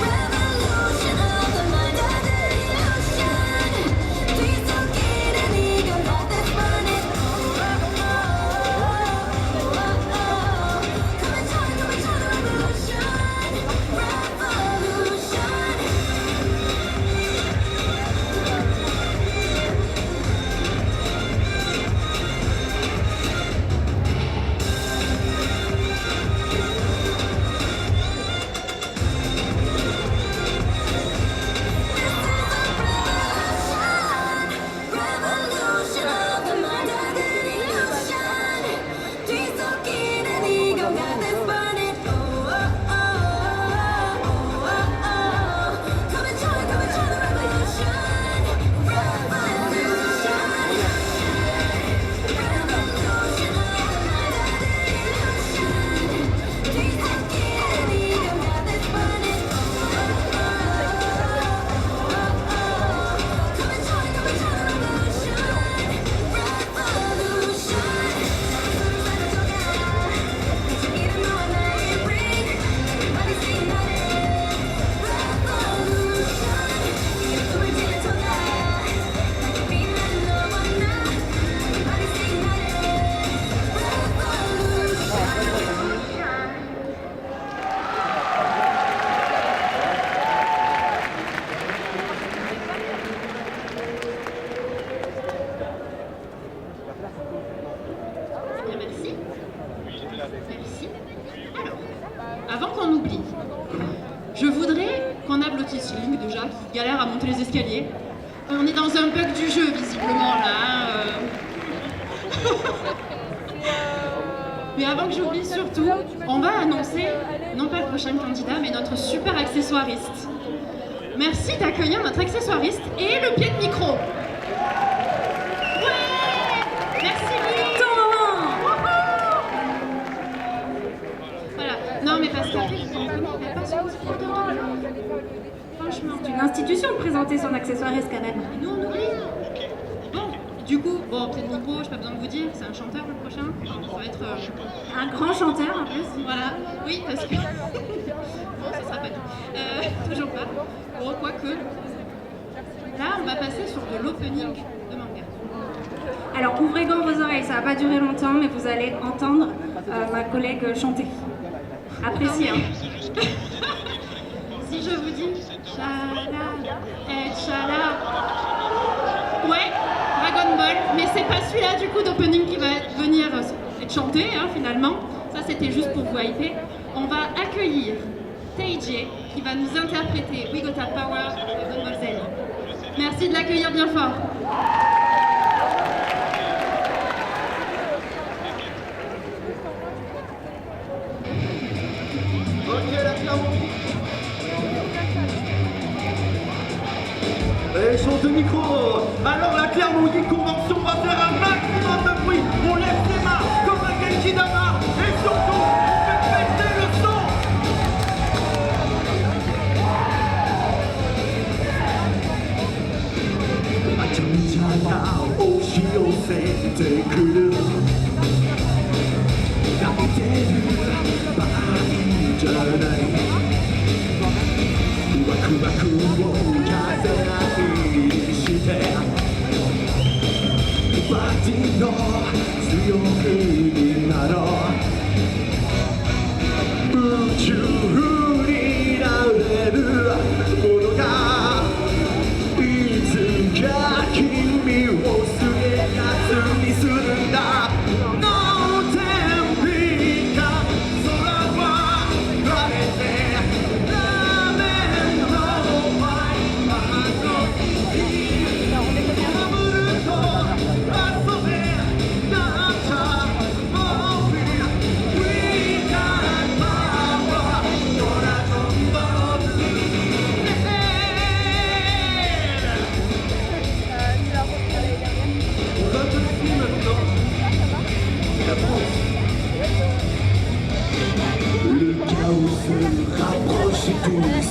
revolution of the mind of the illusion. 뒤섞이는 이건 not that funny. Come and join the revolution, revolution. Revolution of the mind of the illusion. 뒤섞이는 이건 not that funny. Come and join the revolution, revolution. Revolution of the mind of the illusion. 뒤섞이는 이건 not that funny. Come and join the revolution, revolution. 이름 너와 나의 ring. Everybody sing 나를 revolution. 이 꿈을 지는 전화. 나의 빛나는 너와 나. Everybody sing 나를 revolution. Bien, merci. Merci. Alors, avant qu'on oublie, je voudrais qu'on applaudisse Link déjà, qui galère à monter les escaliers. On est dans un bug du jeu, visiblement, là. Mais avant que j'oublie, surtout, on va annoncer, non pas le prochain candidat, mais notre super accessoiriste. Merci d'accueillir notre accessoiriste et le pied de micro. Ouais! Merci Link! Ton moment. Voilà. Non, mais parce qu'après, je t'en connais pas sur ce programme. Franchement, C'est une institution de présenter son accessoiriste quand même. Et nous, on oublie. Bon, du coup, pied de micro, j'ai pas besoin de vous dire, c'est un chanteur le prochain. Ça va être. Un grand chanteur en plus. Voilà. Oui, parce que. Bon, ça sera pas tout. Toujours pas. Bon, quoique. Là, on va passer sur de l'opening de manga. Alors ouvrez grand vos oreilles, ça va pas durer longtemps, mais vous allez entendre ma collègue chanter. Appréciez, hein. Si je vous dis Chala et Chala. Ouais, Dragon Ball, mais c'est pas celui-là du coup d'opening qui va venir être chanté hein, finalement. Ça c'était juste pour vous hyper. On va accueillir Teiji qui va nous interpréter We Got a Power de Mademoiselle. Merci de l'accueillir bien fort. Ok, la Clermont. Et chante de micro. Alors la Clermont Geek Convention va faire un maximum de bruit. On lève ses mains comme un Genkidama. Et surtout, on fait péter le son.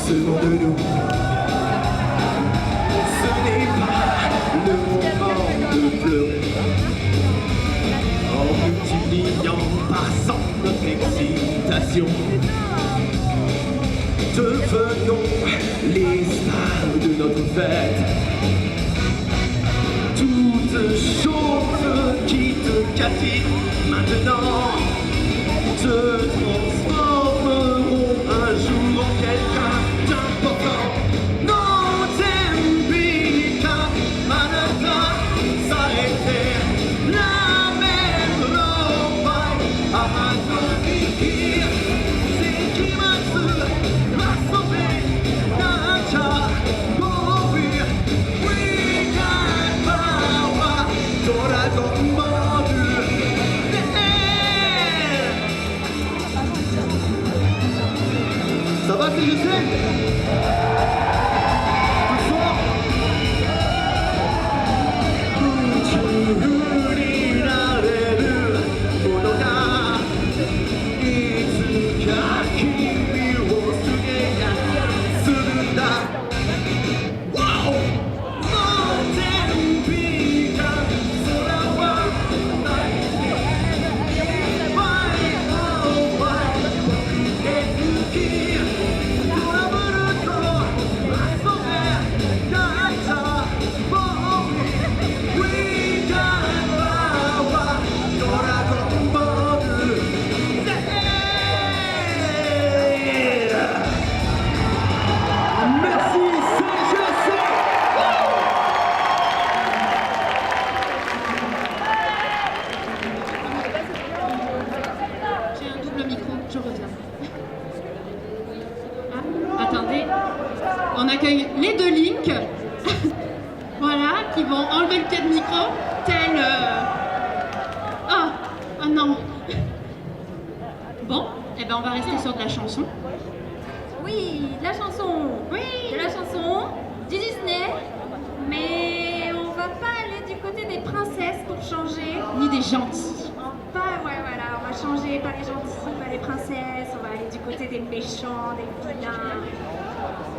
Selon de nous, ce n'est pas le moment de pleurer. En multipliant par 100 notre excitation, devenons les stars de notre fête. Toutes choses qui te captivent maintenant te transformeront un jour en quelqu'un d'important. Non, t'embika, manaka, s'arrêter. La même l'envoi, amatobiki, c'est qui m'a sauvé, nacha, gobi, we got power, Dragon Ball. Ça va si je sais? Plus fort? On accueille les deux Link, voilà, qui vont enlever le pied de micro, tel... Oh non. Bon, eh ben on va rester sur de la chanson. Oui, de la chanson. Oui. De la chanson, du Disney, mais on va pas aller du côté des princesses pour changer. Ni des gentils. Pas, ouais, voilà, on va changer, pas les gentils, pas les princesses, on va aller du côté des méchants, des vilains.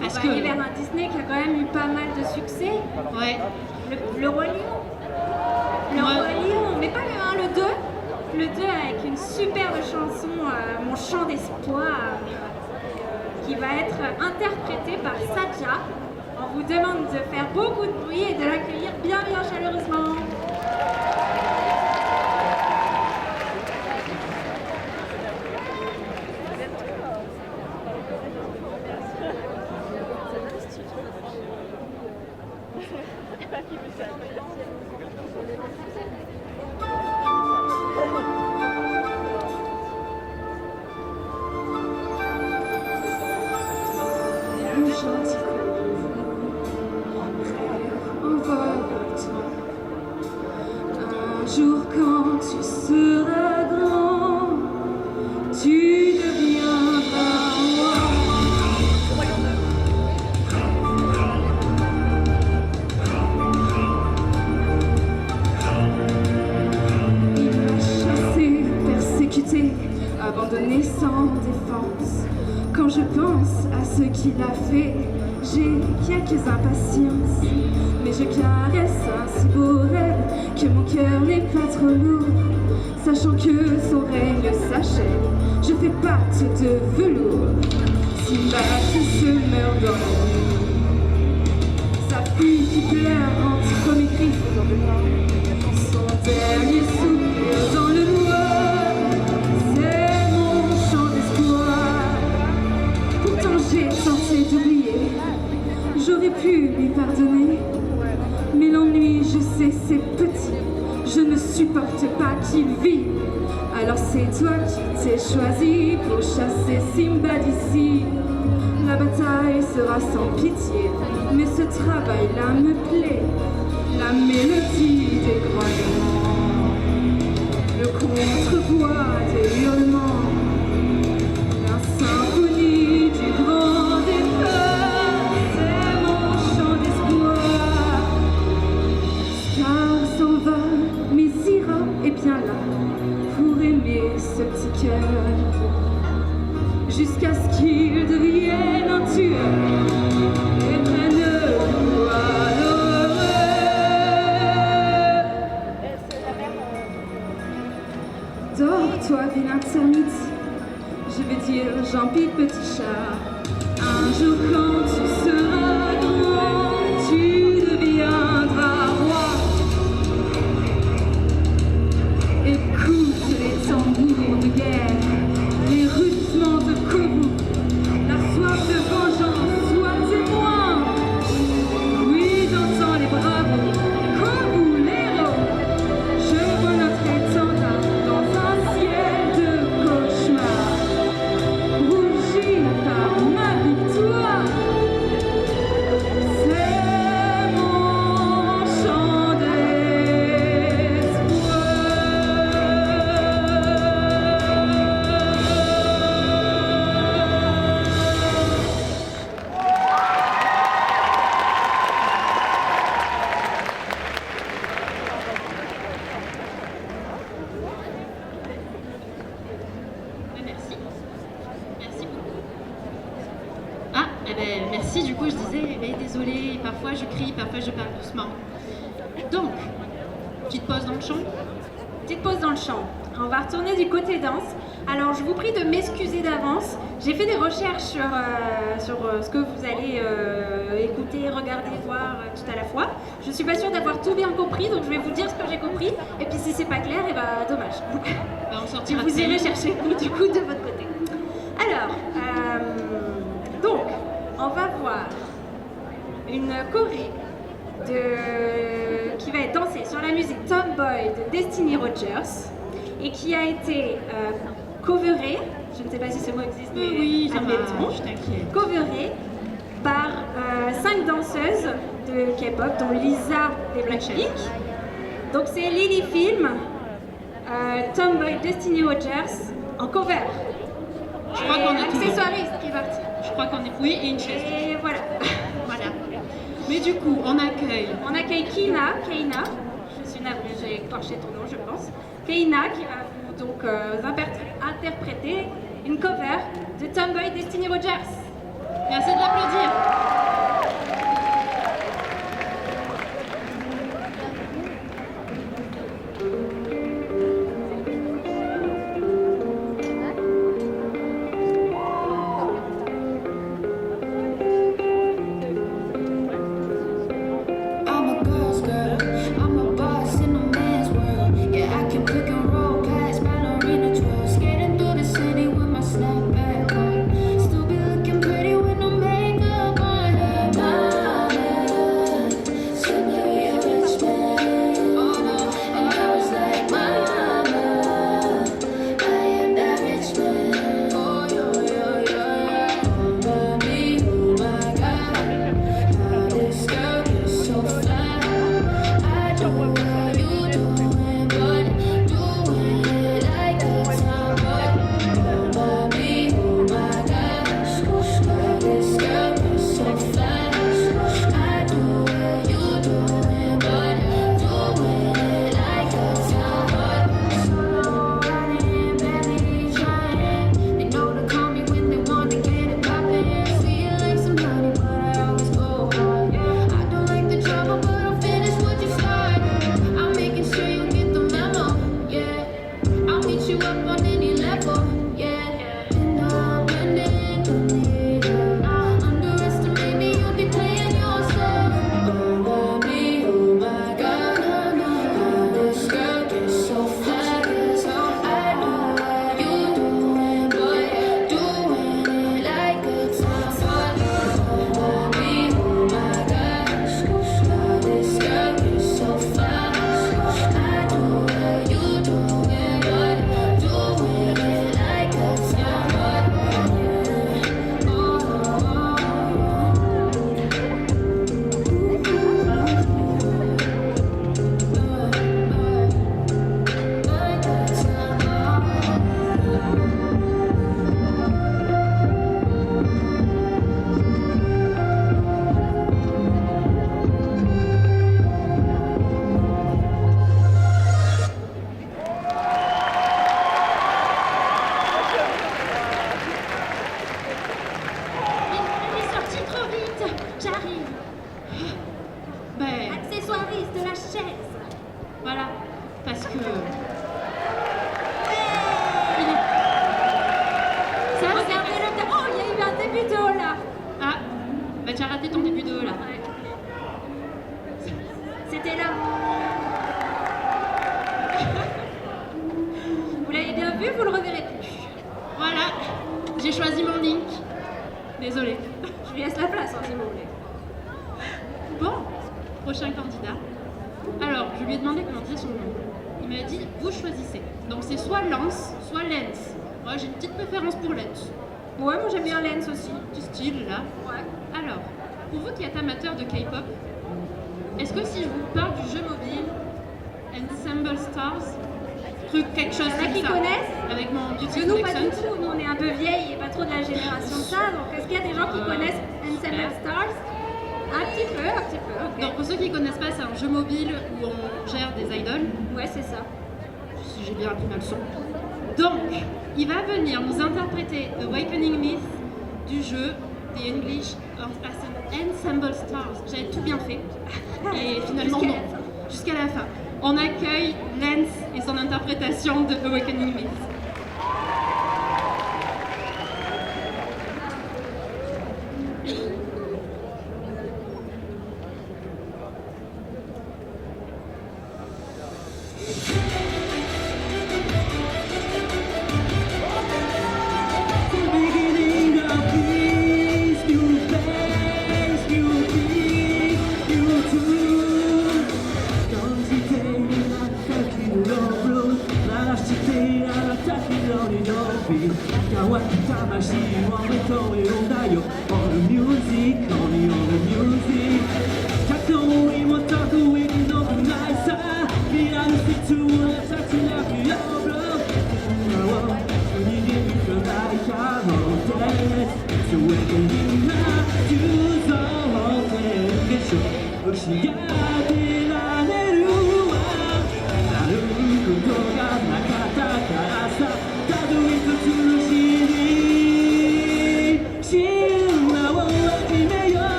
Parce on va que... aller vers un Disney qui a quand même eu pas mal de succès. Ouais. Le Roi Lion. Le Roi Lion, mais pas le 1, le 2. Le 2 avec une superbe chanson, Mon chant d'espoir, qui va être interprétée par Sadia. On vous demande de faire beaucoup de bruit et de l'accueillir bien chaleureusement. Un jour quand tu seras grand, tu deviendras roi. Il m'a chassé, persécuté, abandonné sans défense. Quand je pense à ce qu'il a fait, j'ai quelques impatiences. Mais je caresse un si beau rêve que mon cœur n'est pas trop lourd. Sachant que son règne s'achève, je fais pacte de velours. Simba qui se meurt dans la nuit, sa fille qui pleure entre mes griffes, son dernier soupir dans le noir, c'est mon chant d'espoir. Pourtant j'ai tenté d'oublier, j'aurais pu lui pardonner, mais l'ennui, je sais, c'est petit, je ne supporte pas qu'il vive. Alors c'est toi qui t'es choisi pour chasser Simba d'ici. La bataille sera sans pitié, mais ce travail-là me plaît. La mélodie des grognements, le contrepoids des hurlements, la symphonie du grand départ, c'est mon chant d'espoir. Car s'en va, mais ira est bien là pour aimer ce petit cœur, jusqu'à ce qu'il devienne un tueur et prenne le pouvoir heureux. Dors-toi, vilain termite, je veux dire Jean-Pi petit chat. Un jour quand tu seras grand, tu deviendras roi. Écoute les tambours de guerre, les rudiments de Kourou, la soif de vengeance, sois témoin. Oui, j'entends les bravos, Kourou, l'héros. Je vois notre étendard dans un ciel de cauchemar, rougi par ma victoire. C'est mon chant Merci. Merci beaucoup. Ah, merci, du coup, je disais, désolée, parfois je crie, parfois je parle doucement. Donc, petite pause dans le chant. Petite pause dans le chant. On va retourner du côté danse. Alors, je vous prie de m'excuser d'avance. J'ai fait des recherches sur ce que vous allez écouter, regarder, voir tout à la fois. Je suis pas sûre d'avoir tout bien compris, donc je vais vous dire ce que j'ai compris. Et puis, si c'est pas clair, et bah dommage. On sortira Vous irez chercher vous, du coup, de votre côté. Alors, donc, on va voir une choré qui va être dansée sur la musique Tomboy de Destiny Rogers et qui a été coverée, je ne sais pas si ce mot existe, mais Oui, ça va, admettons, je t'inquiète. coverée par 5 danseuses de K-pop, dont Lisa des Blackpink. Donc c'est Lily Film, Tomboy Destiny Rogers en cover. Je crois qu'on a tout. Accessoiriste qui est parti. Je crois qu'on est... Oui, et une chaise. Et voilà. Voilà. Mais du coup, on accueille... On accueille Keina, je suis navrée, j'ai écorché ton nom je pense. Keina qui va vous donc interpréter une cover de Tomboy Destiny Rogers. Merci de l'applaudir. Voilà, parce que... Ça, Regardez le... Oh, il y a eu un début de haut là. Ah, bah tu as raté ton début de là. Ouais. C'était là. Vous l'avez bien vu, vous le reverrez plus. Voilà, j'ai choisi mon link. Désolée. Je lui laisse la place, hein, si vous voulez. Bon, prochain candidat. Alors, je lui ai demandé comment dire son nom. Il m'a dit, vous choisissez. Donc c'est soit Lance, soit Lens. Moi, j'ai une petite préférence pour Lens. Ouais, moi j'aime bien Lens aussi. Du style, là. Ouais. Alors, pour vous qui êtes amateur de K-pop, est-ce que si je vous parle du jeu mobile Ensemble Stars, quelque chose Il y en a comme qui ça, connaissent. avec mon Parce que beauty nous, pas accent. du tout. Nous, on est un peu vieilles et pas trop de la génération de ça. Donc, est-ce qu'il y a des gens qui connaissent Ensemble Stars? Un petit peu, ok. Donc pour ceux qui ne connaissent pas, c'est un jeu mobile où on gère des idoles, Ouais, c'est ça. si j'ai bien appris ma leçon. Donc, il va venir nous interpréter Awakening Myth du jeu The English Ensemble Stars. J'avais tout bien fait. Et finalement, non. Jusqu'à la fin. On accueille Lens et son interprétation de Awakening Myth.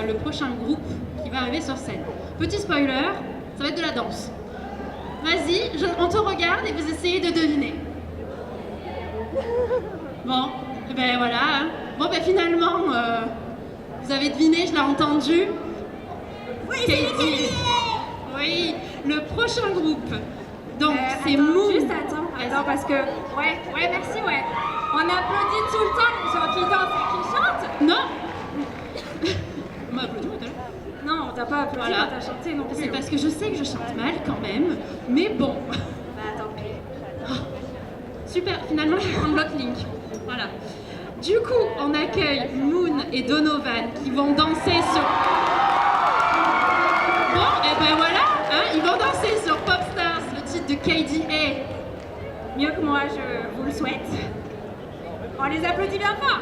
Le prochain groupe qui va arriver sur scène. Petit spoiler, ça va être de la danse. Vas-y, on te regarde et vous essayez de deviner. Bon, et ben voilà. Hein. Bon, ben finalement, vous avez deviné, je l'ai entendu. Oui, c'est Oui, le prochain groupe. Donc, c'est attends, Moon. Juste attends, parce que... Ouais, merci, ouais. On applaudit tout le temps les gens qui dansent et qui chantent. Non. On m'a applaudi tout à l'heure. Non, on t'a pas applaudi Voilà. quand t'as chanté non plus. C'est parce que je sais que je chante mal quand même, mais bon. Bah tant pis. Super, finalement je vais prendre l'autre link. Voilà. Du coup, on accueille Moon et Donovan qui vont danser sur... Bon, et ben voilà, hein, ils vont danser sur Popstars, le titre de KDA. Mieux que moi, je vous le souhaite. On les applaudit bien fort.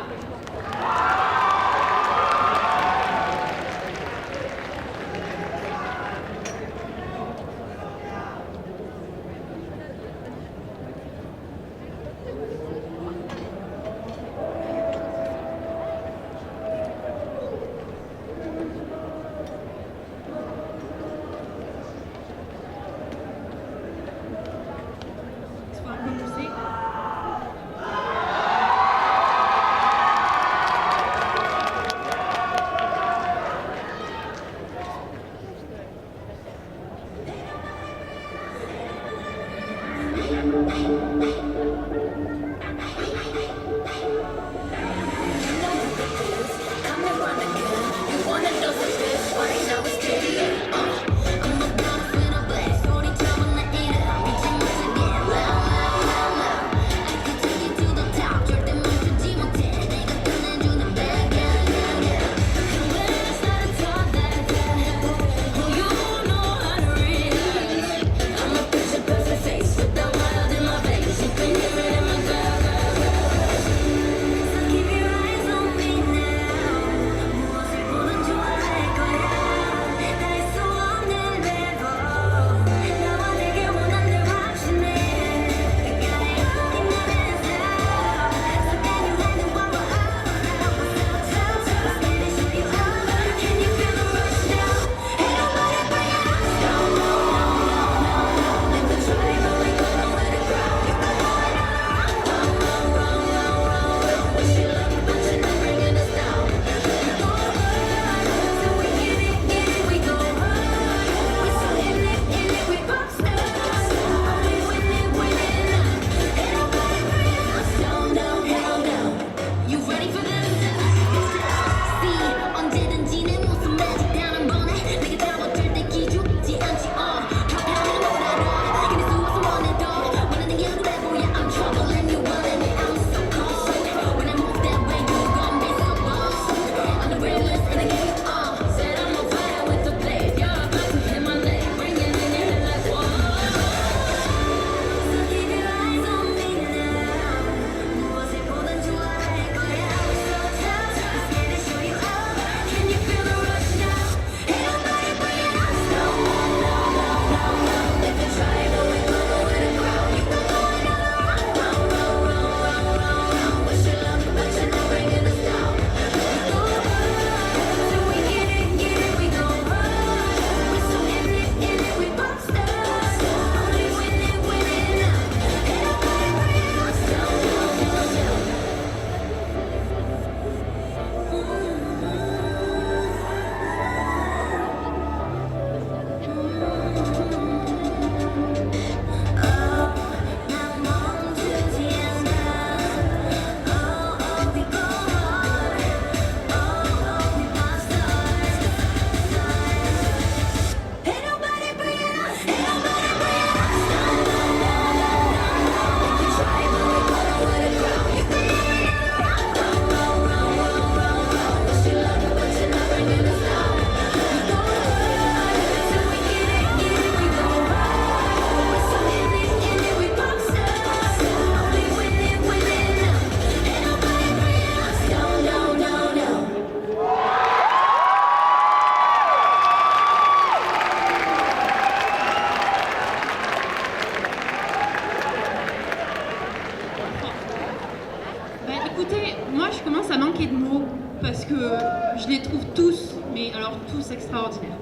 alors tous extraordinaires.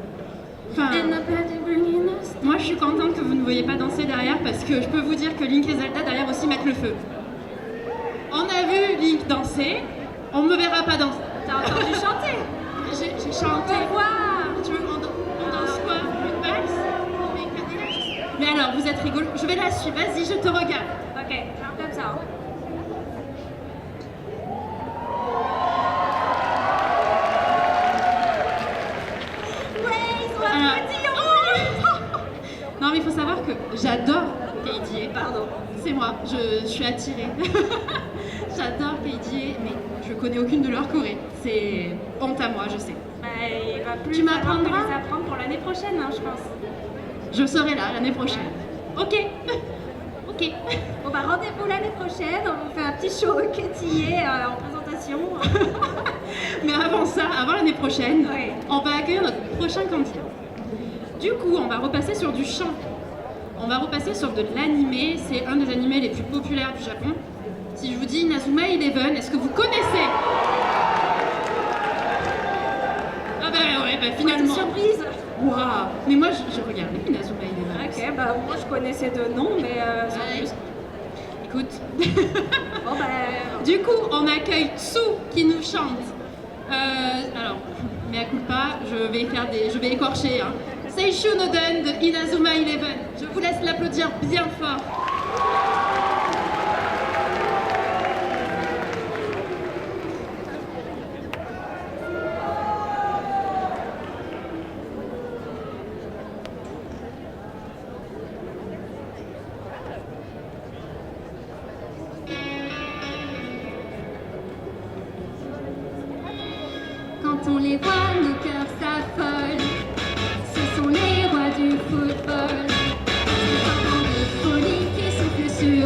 Enfin, moi je suis contente que vous ne voyez pas danser derrière parce que je peux vous dire que Link et Zelda derrière aussi mettent le feu. On a vu Link danser, on me verra pas danser. T'as entendu chanter? J'ai chanté. Tu veux on danse quoi? Une valse? Mais alors, vous êtes rigolo. Je vais la suivre, vas-y, je te regarde. Ok, genre comme ça. Ouais, ils sont applaudis Non, mais il faut savoir que j'adore Katie. Pardon. C'est moi, je suis attirée. J'adore Katie, mais je connais aucune de leurs chorés. C'est honte à moi, je sais. Bah, il va plus Tu m'apprendras les apprendre pour l'année prochaine, hein, je pense. Je serai là l'année prochaine. Ok. Ok. Bon bah rendez-vous l'année prochaine, on vous fait un petit show quétillé en présentation. Mais avant ça, avant l'année prochaine, Ouais. on va accueillir notre prochain candidat. Du coup, on va repasser sur du chant. On va repasser sur de l'animé. C'est un des animés les plus populaires du Japon. Si je vous dis Inazuma Eleven, est-ce que vous connaissez? Ah bah ouais, bah finalement. Surprise. Waouh. Mais moi, je regardais Inazuma Eleven. Ok, bah moi je connaissais de nom, mais surprise. Écoute. Bon bah... Du coup, on accueille Tsu qui nous chante. Alors, mea culpa, je vais écorcher. Hein. Seishu no Den de Inazuma Eleven. Je vous laisse l'applaudir bien fort. Quand on les voit, nos cœurs s'affolent. Ce sont les rois du football. Des enfants de folie qui soufflent sur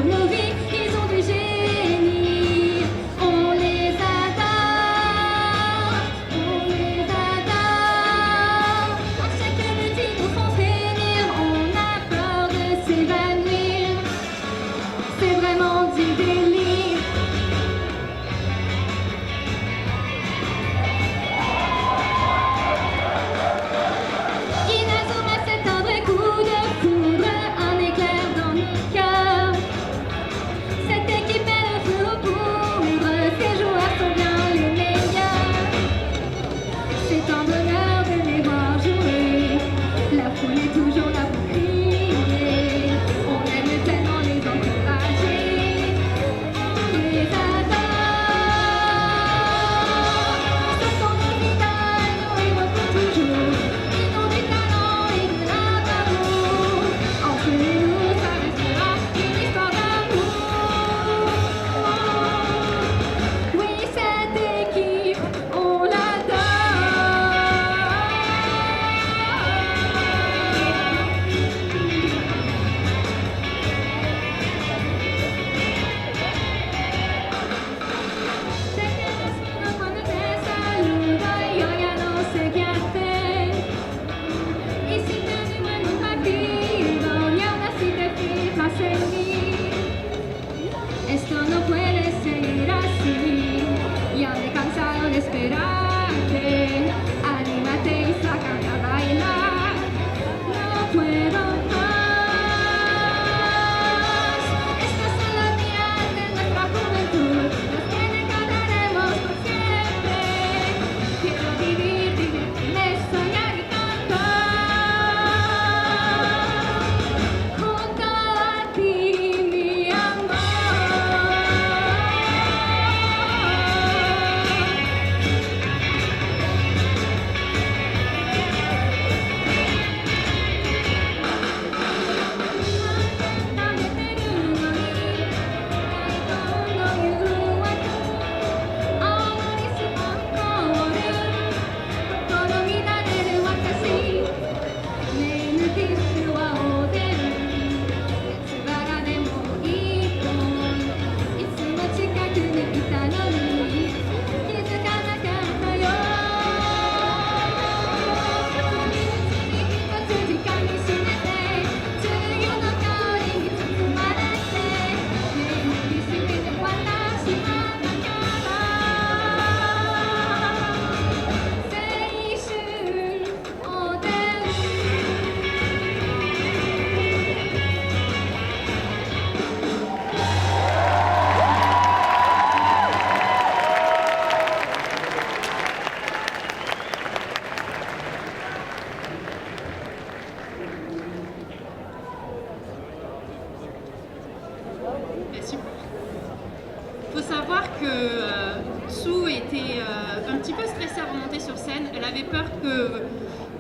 que Tsu était un petit peu stressée à remonter sur scène. Elle avait peur de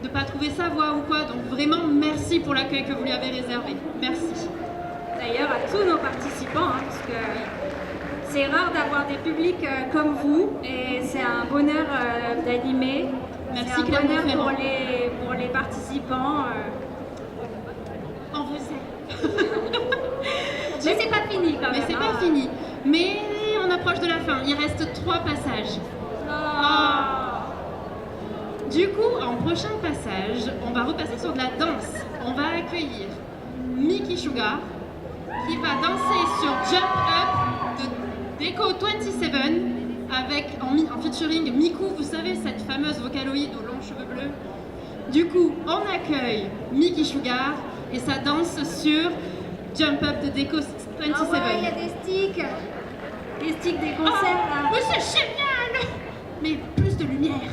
ne pas trouver sa voix ou quoi. Donc vraiment, merci pour l'accueil que vous lui avez réservé. Merci. D'ailleurs, à tous nos participants, hein, parce que c'est rare d'avoir des publics comme vous, et c'est un bonheur d'animer. Merci, c'est un Claire bonheur Montferrand. pour les participants. On vous aime. Mais c'est pas fini quand même. Mais c'est hein. pas fini. Mais on approche de la fin. Il reste 3 passages. Ah. Du coup, en prochain passage, on va repasser sur de la danse. On va accueillir Mickey Sugar qui va danser sur Jump Up de Deco 27 avec en featuring Miku, vous savez, cette fameuse vocaloïde aux longs cheveux bleus. Du coup, on accueille Mickey Sugar et sa danse sur Jump Up de Deco 27. Ah ouais, il y a des sticks. Des sticks des concerts là. Mais c'est génial! Mais plus de lumière.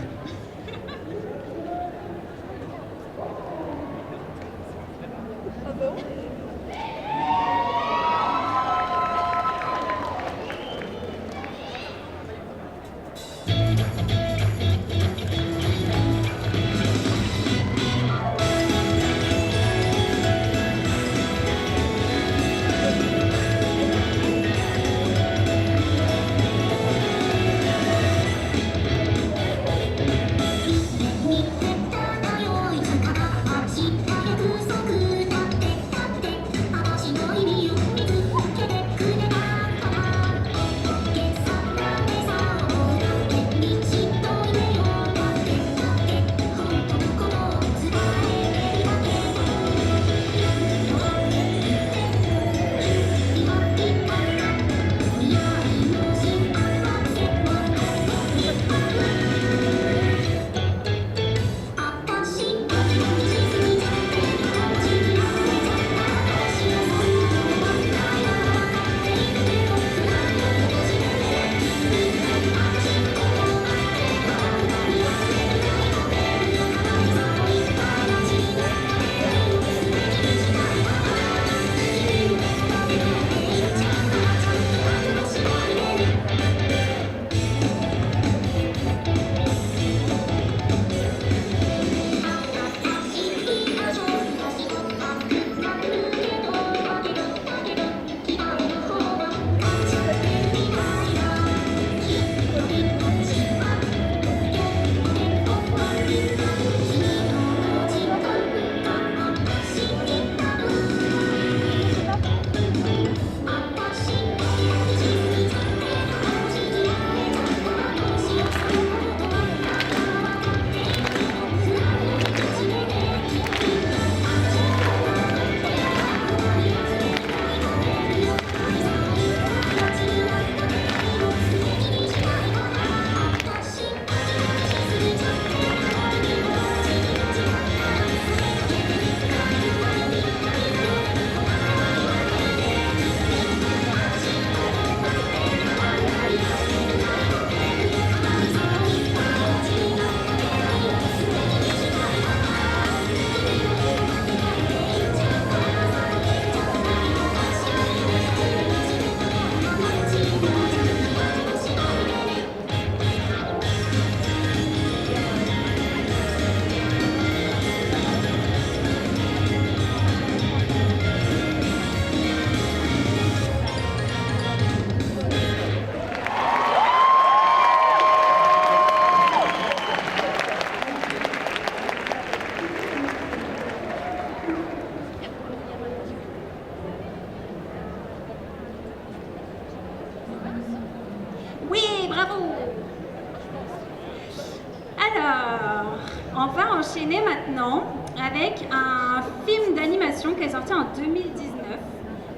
Alors, on va enchaîner maintenant avec un film d'animation qui est sorti en 2019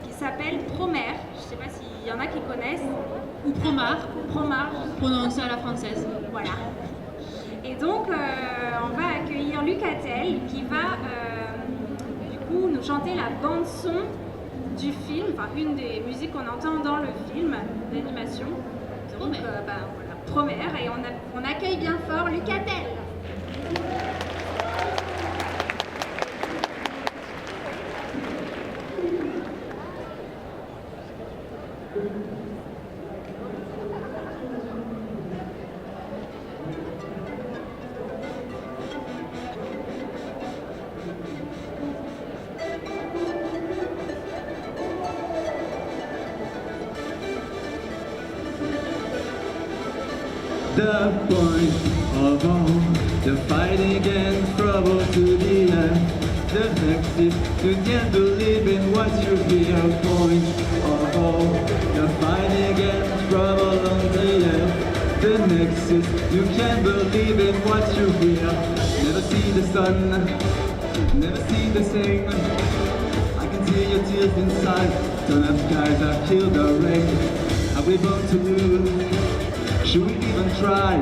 qui s'appelle Promare. Je ne sais pas s'il y en a qui connaissent. Ou Promare, Promare, prononcé à la française. voilà. Et donc, on va accueillir Lucatel qui va du coup nous chanter la bande-son du film, enfin une des musiques qu'on entend dans le film d'animation. Donc, voilà, Promare, et on accueille bien fort Lucatel. The point of all the fighting against trouble to the end. The next is you can't believe in what you hear. Point of all the fighting against trouble on the end. The next is you can't believe in what you hear. Never see the sun, never see the same. I can see your tears inside. Turn up skies that kill the rain. Are we born to lose? Should we even try?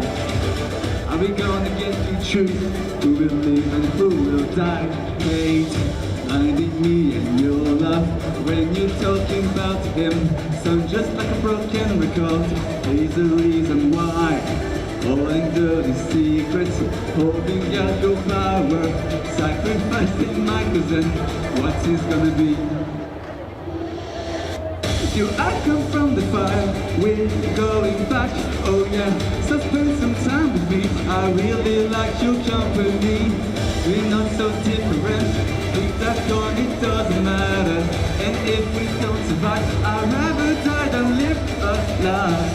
Are we gonna get to choose who will live and who will die? Hate, blinding me and your love. When you're talking about him, sound just like a broken record. He's the reason why. Holding dirty secrets, holding out your power, sacrificing my cousin. What's his gonna be? You, I come from the fire, we're going back, oh yeah. So spend some time with me, I really like your company. We're not so different, think that's gone, it doesn't matter. And if we don't survive, I'd rather die than live a life.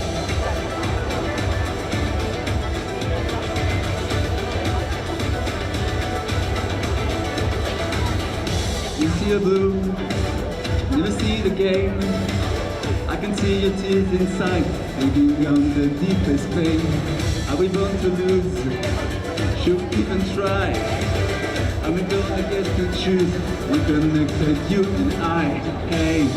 You see a blue, never see the game. I can see your tears inside, maybe on the deepest pain. Are we born to lose? Should we even try? Are we gonna get to choose? We're connected, you and I. Hate,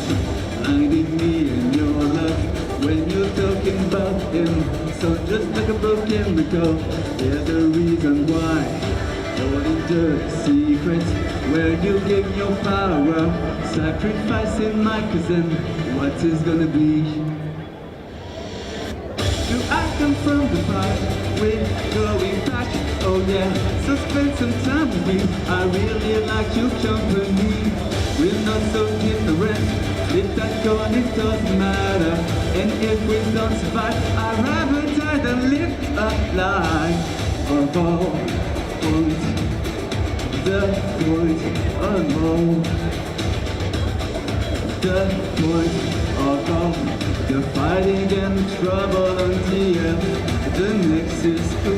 blinding me and your love. When you're talking about him, so just like a broken record. There's a reason why. Holding dirty secrets, where you give your power, sacrificing my cousin. What is gonna be? Do I come from the past? We're going back, oh yeah. So spend some time with me, I really like your company. We're not so different, if that's gone it doesn't matter. And if we don't survive, I'd rather die than live a life of all point. The point alone. The point of all the fighting and trouble until the next is who.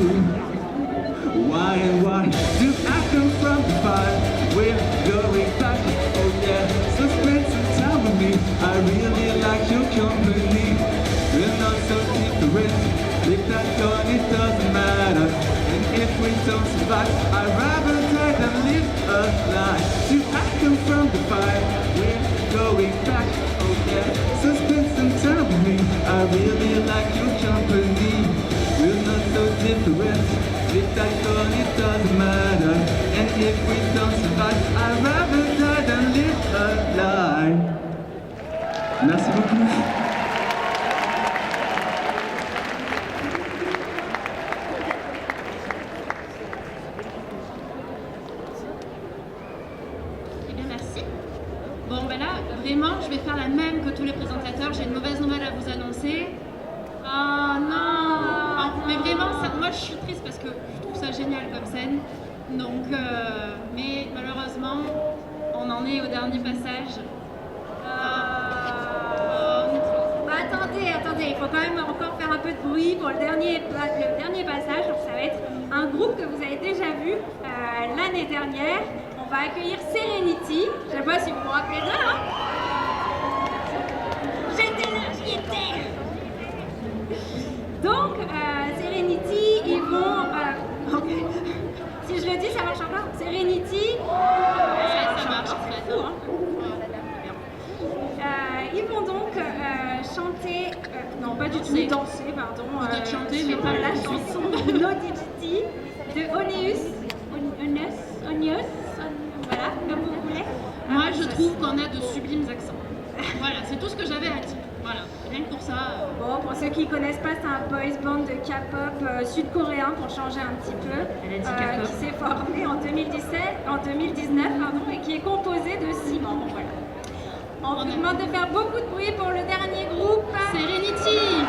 Why and why do I come from the fire? We're going back, oh yeah. So spend some time with me, I really like your company. We're not so different, if that's gone it doesn't matter. And if we don't survive, I'd rather die than live a life. Do I come from the fire? We're going back, oh yeah. So spend some time with me, I really like your company. We're not so different, if that's gone it doesn't matter. And if we don't survive, I'd rather die than live a life. Merci beaucoup. Bon ben là, vraiment, je vais faire la même que tous les présentateurs. J'ai une mauvaise nouvelle à vous annoncer. Oh non! Mais vraiment, moi je suis triste parce que je trouve ça génial comme scène. Donc, mais malheureusement, on en est au dernier passage. Attendez, il faut quand même encore faire un peu de bruit pour le dernier passage. Donc ça va être un groupe que vous avez déjà vu l'année dernière. On va accueillir Serenity. Je sais pas si vous vous rappelez d'eux, hein? J'étais là, j'y étais. Donc, Serenity, ils vont... ok. Si je le dis, ça marche encore? Serenity... ça marche, c'est tout, hein? Ils vont donc chanter... non, pas du tout, danser, pardon. Chanter, mais pas la chanson No Digiti de Onios. Voilà, comme vous voulez. Moi, je trouve qu'on a de sublimes accents. Voilà, c'est tout ce que j'avais à dire. Voilà, rien que pour ça. Bon, pour ceux qui ne connaissent pas, c'est un boys band de K-pop sud-coréen, pour changer un petit peu, qui s'est formé en 2019, et qui est composé de 6 membres. Voilà. On vous demande de faire beaucoup de bruit pour le dernier groupe. Serenity.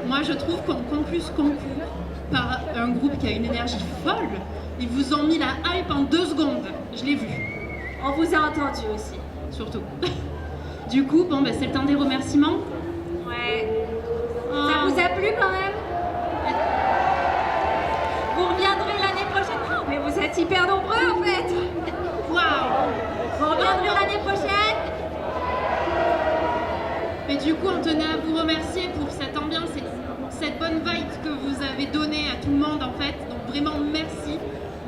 Moi, je trouve qu'on conclut ce concours par un groupe qui a une énergie folle. Ils vous ont mis la hype en 2 secondes. Je l'ai vu, On vous a entendu aussi. surtout. Du coup, bon, ben, c'est le temps des remerciements. Ouais. Ah. Ça vous a plu quand même? Vous reviendrez l'année prochaine? Oh, mais vous êtes hyper nombreux en fait. Waouh! Vous reviendrez l'année prochaine? Mais du coup, on tenait à vous remercier pour cette ambiance et cette bonne vibe que vous avez donnée à tout le monde en fait. Donc vraiment merci.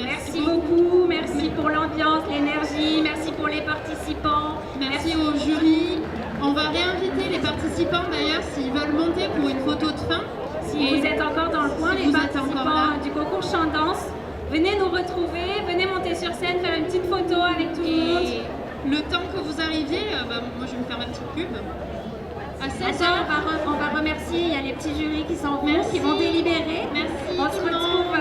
Merci beaucoup, merci pour l'ambiance, l'énergie, merci pour les participants. Merci au jury. On va réinviter les participants d'ailleurs s'ils veulent monter pour une photo de fin. Si vous êtes encore dans le coin, si les vous êtes encore participants là. du concours chant danse, venez nous retrouver, venez monter sur scène, faire une petite photo avec tout le monde. Et le temps que vous arriviez, moi je vais me faire ma petite pub. À 16h. Attends, on va remercier, il y a les petits jurys qui sont venus, Merci. qui vont délibérer. Merci. On se retrouve,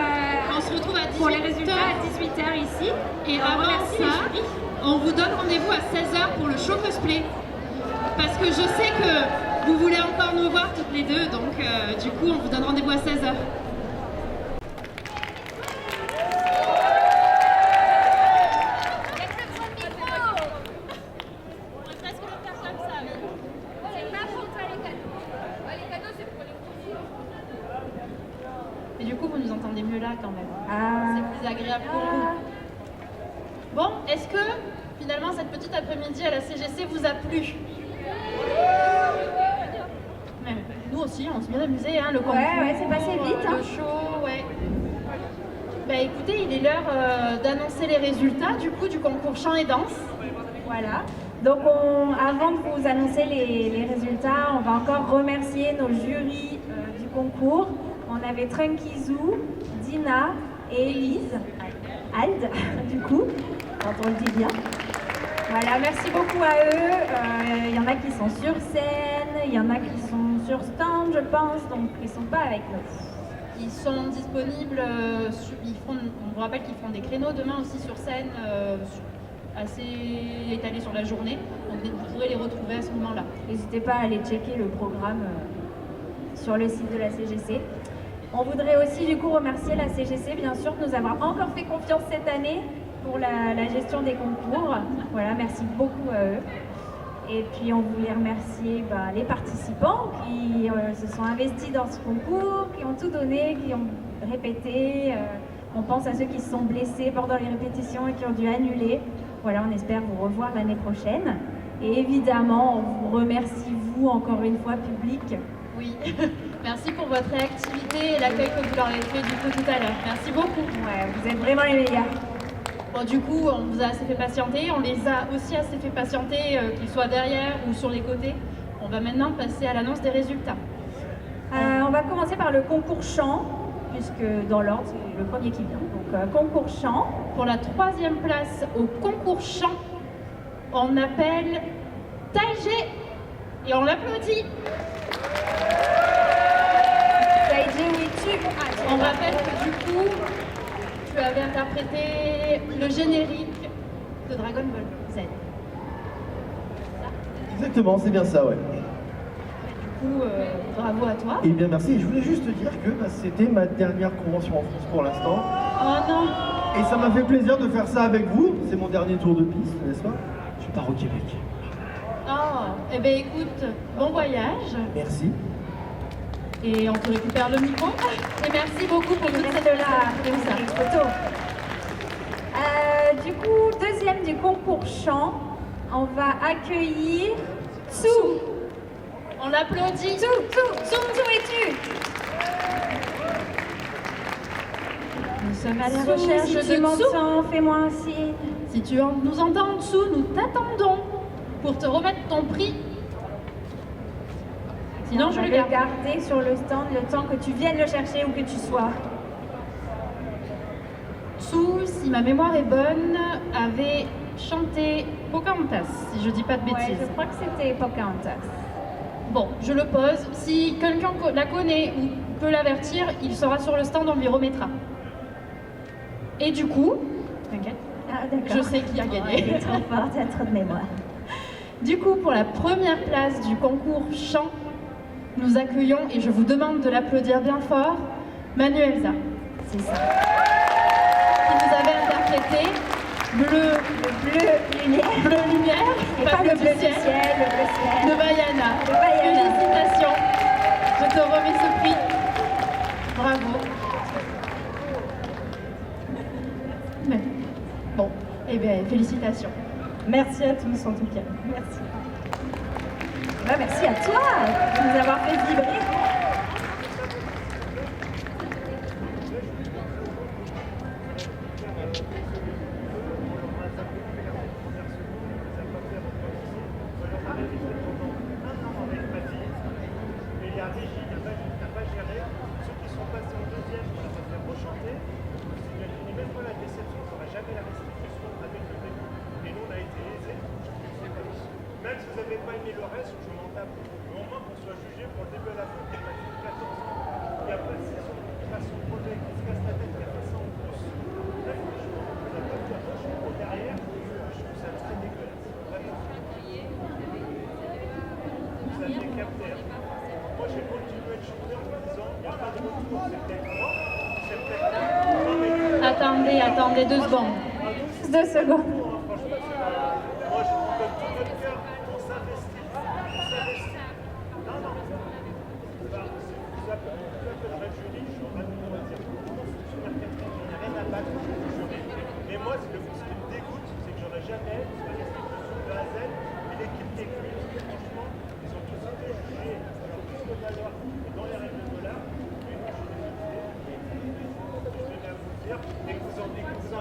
On se retrouve à 18h. pour les résultats à 18h ici. Et On avant remercie les ça, jurys. on vous donne rendez-vous à 16h pour le show cosplay. Parce que je sais que vous voulez encore nous voir toutes les deux, donc du coup on vous donne rendez-vous à 16h. Et du coup vous nous entendez mieux là quand même. C'est plus agréable pour vous. Bon, est-ce que finalement cette petite après-midi à la CGC vous a plu? Même nous aussi, on s'est bien amusés, hein, le concours, Ouais, c'est passé vite, hein. le show, ouais. Bah écoutez, il est l'heure d'annoncer les résultats du coup du concours chant et danse. Voilà. Donc avant de vous annoncer les résultats, on va encore remercier nos jurys du concours. On avait Trunkizou, Dina et Elise. Ald, du coup, quand on le dit bien. Voilà, merci beaucoup à eux. Il y en a qui sont sur scène, il y en a qui sont sur stand, je pense, donc ils sont pas avec nous. Ils sont disponibles, on vous rappelle qu'ils font des créneaux demain aussi sur scène, assez étalés sur la journée, donc vous pourrez les retrouver à ce moment-là. N'hésitez pas à aller checker le programme sur le site de la CGC. On voudrait aussi du coup remercier la CGC bien sûr de nous avoir encore fait confiance cette année pour la gestion des concours. Voilà, merci beaucoup à eux. Et puis on voulait remercier les participants qui se sont investis dans ce concours, qui ont tout donné, qui ont répété. On pense à ceux qui se sont blessés pendant les répétitions et qui ont dû annuler. Voilà, on espère vous revoir l'année prochaine. Et évidemment, on vous remercie vous encore une fois, public. Oui, merci pour votre réactivité et l'accueil que vous leur avez fait du coup tout à l'heure. Merci beaucoup. Ouais, vous êtes vraiment les meilleurs. Bon, du coup, on vous a assez fait patienter, on les a aussi assez fait patienter, qu'ils soient derrière ou sur les côtés. On va maintenant passer à l'annonce des résultats. On va commencer par le concours chant, puisque dans l'ordre, c'est le premier qui vient. Donc, concours chant. Pour la 3e place au concours chant, on appelle Taïgé et on l'applaudit. Taïgé, où es-tu? On rappelle que du coup, tu avais interprété le générique de Dragon Ball Z. Exactement, c'est bien ça, ouais. Du coup, bravo à toi. Et bien merci, je voulais juste te dire que c'était ma dernière convention en France pour l'instant. Oh non! Et ça m'a fait plaisir de faire ça avec vous. C'est mon dernier tour de piste, n'est-ce pas? Je pars au Québec. Oh, eh bien écoute, bon voyage. Merci. Et on te récupère le micro. Et merci beaucoup pour toute cette là, une photo. Du coup, deuxième du concours chant, on va accueillir Tsou. On l'applaudit. Tsou, où es-tu? Nous sommes à la Tsou, recherche si de tu Tsou. m'entends, fais-moi un signe. Si tu nous entends en dessous, nous t'attendons pour te remettre ton prix. Sinon, je On le va garde. garder sur le stand le temps que tu viennes le chercher où que tu sois. Tsou, si ma mémoire est bonne, avait chanté Pocahontas, si je dis pas de Ouais, bêtises. je crois que c'était Pocahontas. Bon, je le pose. Si quelqu'un la connaît ou peut l'avertir, il sera sur le stand, on lui remettra. Et du coup, t'inquiète, Ah, d'accord. je sais qui a Oh, gagné. il est trop fort, t'as trop de mémoire. Du coup, pour la première place du concours chant, nous accueillons, et je vous demande de l'applaudir bien fort, Manu Elsa. C'est ça. Qui nous avait interprété Bleu Lumière, Et pas le bleu du ciel, le bleu ciel. de Vaiana. De Vaiana. Félicitations. Je te remets ce prix. Bravo. Mais, bon, eh bien, félicitations. Merci à tous en tout cas. Merci. Bah, merci à toi de nous avoir fait vibrer. Même si vous n'avez pas aimé le reste, je m'en tape. Mais au moins qu'on soit jugé pour le début à la fin, qui a passé 14 ans, qui a passé son projet, qui se casse la tête, qui a fait ça en plus. Là, franchement, on n'a pas pu approcher pour derrière. Je trouve ça très dégueulasse. Vraiment. Vous avez capté. Moi, j'ai continué de chanter en me disant, il n'y a pas de retour, c'est peut-être moi, c'est peut-être moi. Attendez 2 secondes. 2 secondes. Moi, je vous donne tout notre cœur, on s'investit. On s'investit. Non, non. Vous appellerez le jury, je suis en train de vous dire. Super Catherine, j'en ai rien à battre du jury. Mais moi, ce qui me dégoûte, c'est que j'en ai jamais investi de A à Z. Et l'équipe technique, franchement, ils ont tous été jugés dans leur plus de valeur et dans les règles de l'art. Mais moi, je suis dégoûté. Je tenais à vous le dire. Et que vous en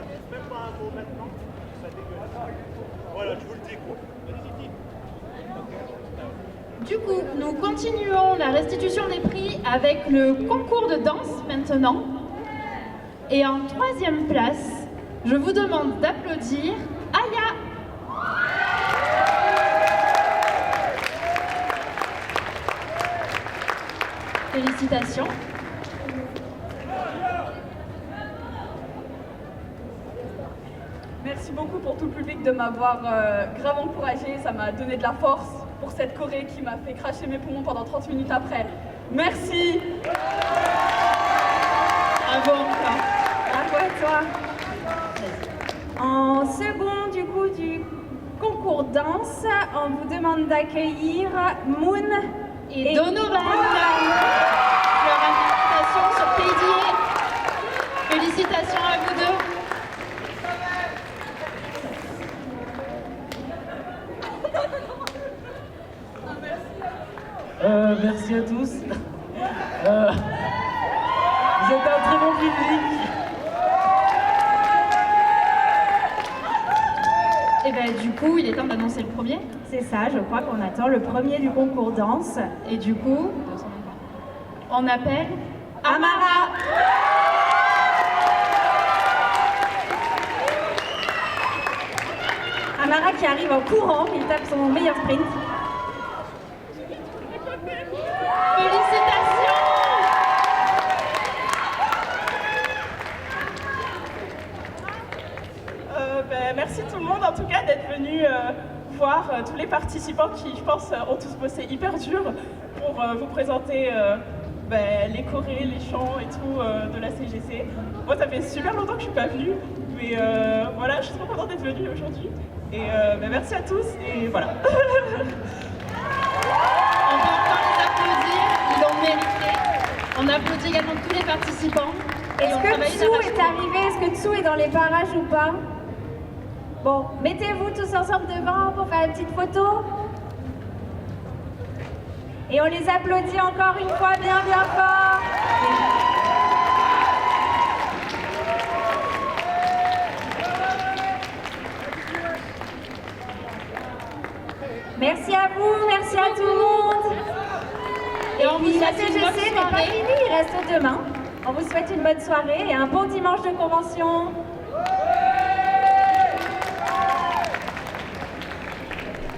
dites même pas un mot maintenant. Ça dégueulasse. Voilà, je vous le dis quoi. Du coup, nous continuons la restitution des prix avec le concours de danse maintenant. Et en 3e place, je vous demande d'applaudir Aya. Félicitations. Merci beaucoup pour tout le public de m'avoir grave encouragé. Ça m'a donné de la force pour cette choré qui m'a fait cracher mes poumons pendant 30 minutes après. Merci. Bravo encore. Bravo à toi. En second du coup du concours danse, on vous demande d'accueillir Moon Et Donovan. Leur interprétation sur Pédier. Félicitations à vous deux. Merci à tous. Vous êtes un très bon public. Et bien du coup, il est temps d'annoncer le premier. C'est ça, je crois qu'on attend le premier du concours danse. Et du coup, on appelle Amara. Amara qui arrive en courant, il tape son meilleur sprint. Félicitations. Merci tout le monde en tout cas d'être venu voir tous les participants qui, je pense, ont tous bossé hyper dur pour vous présenter les chorés, les chants et tout de la CGC. Moi, ça fait super longtemps que je suis pas venue, mais voilà, je suis trop contente d'être venue aujourd'hui. Et merci à tous et voilà. On peut encore les applaudir, ils l'ont mérité. On applaudit également tous les participants. Est-ce que Tsu est arrivé? Est-ce que Tsu est dans les parages ou pas? Bon, mettez-vous tous ensemble devant pour faire une petite photo. Et on les applaudit encore une fois bien bien fort. Merci à vous, merci à tout le monde. Et on vous puis la souhaite une bonne CGC n'est pas soirée. finie, il reste demain. On vous souhaite une bonne soirée et un bon dimanche de convention.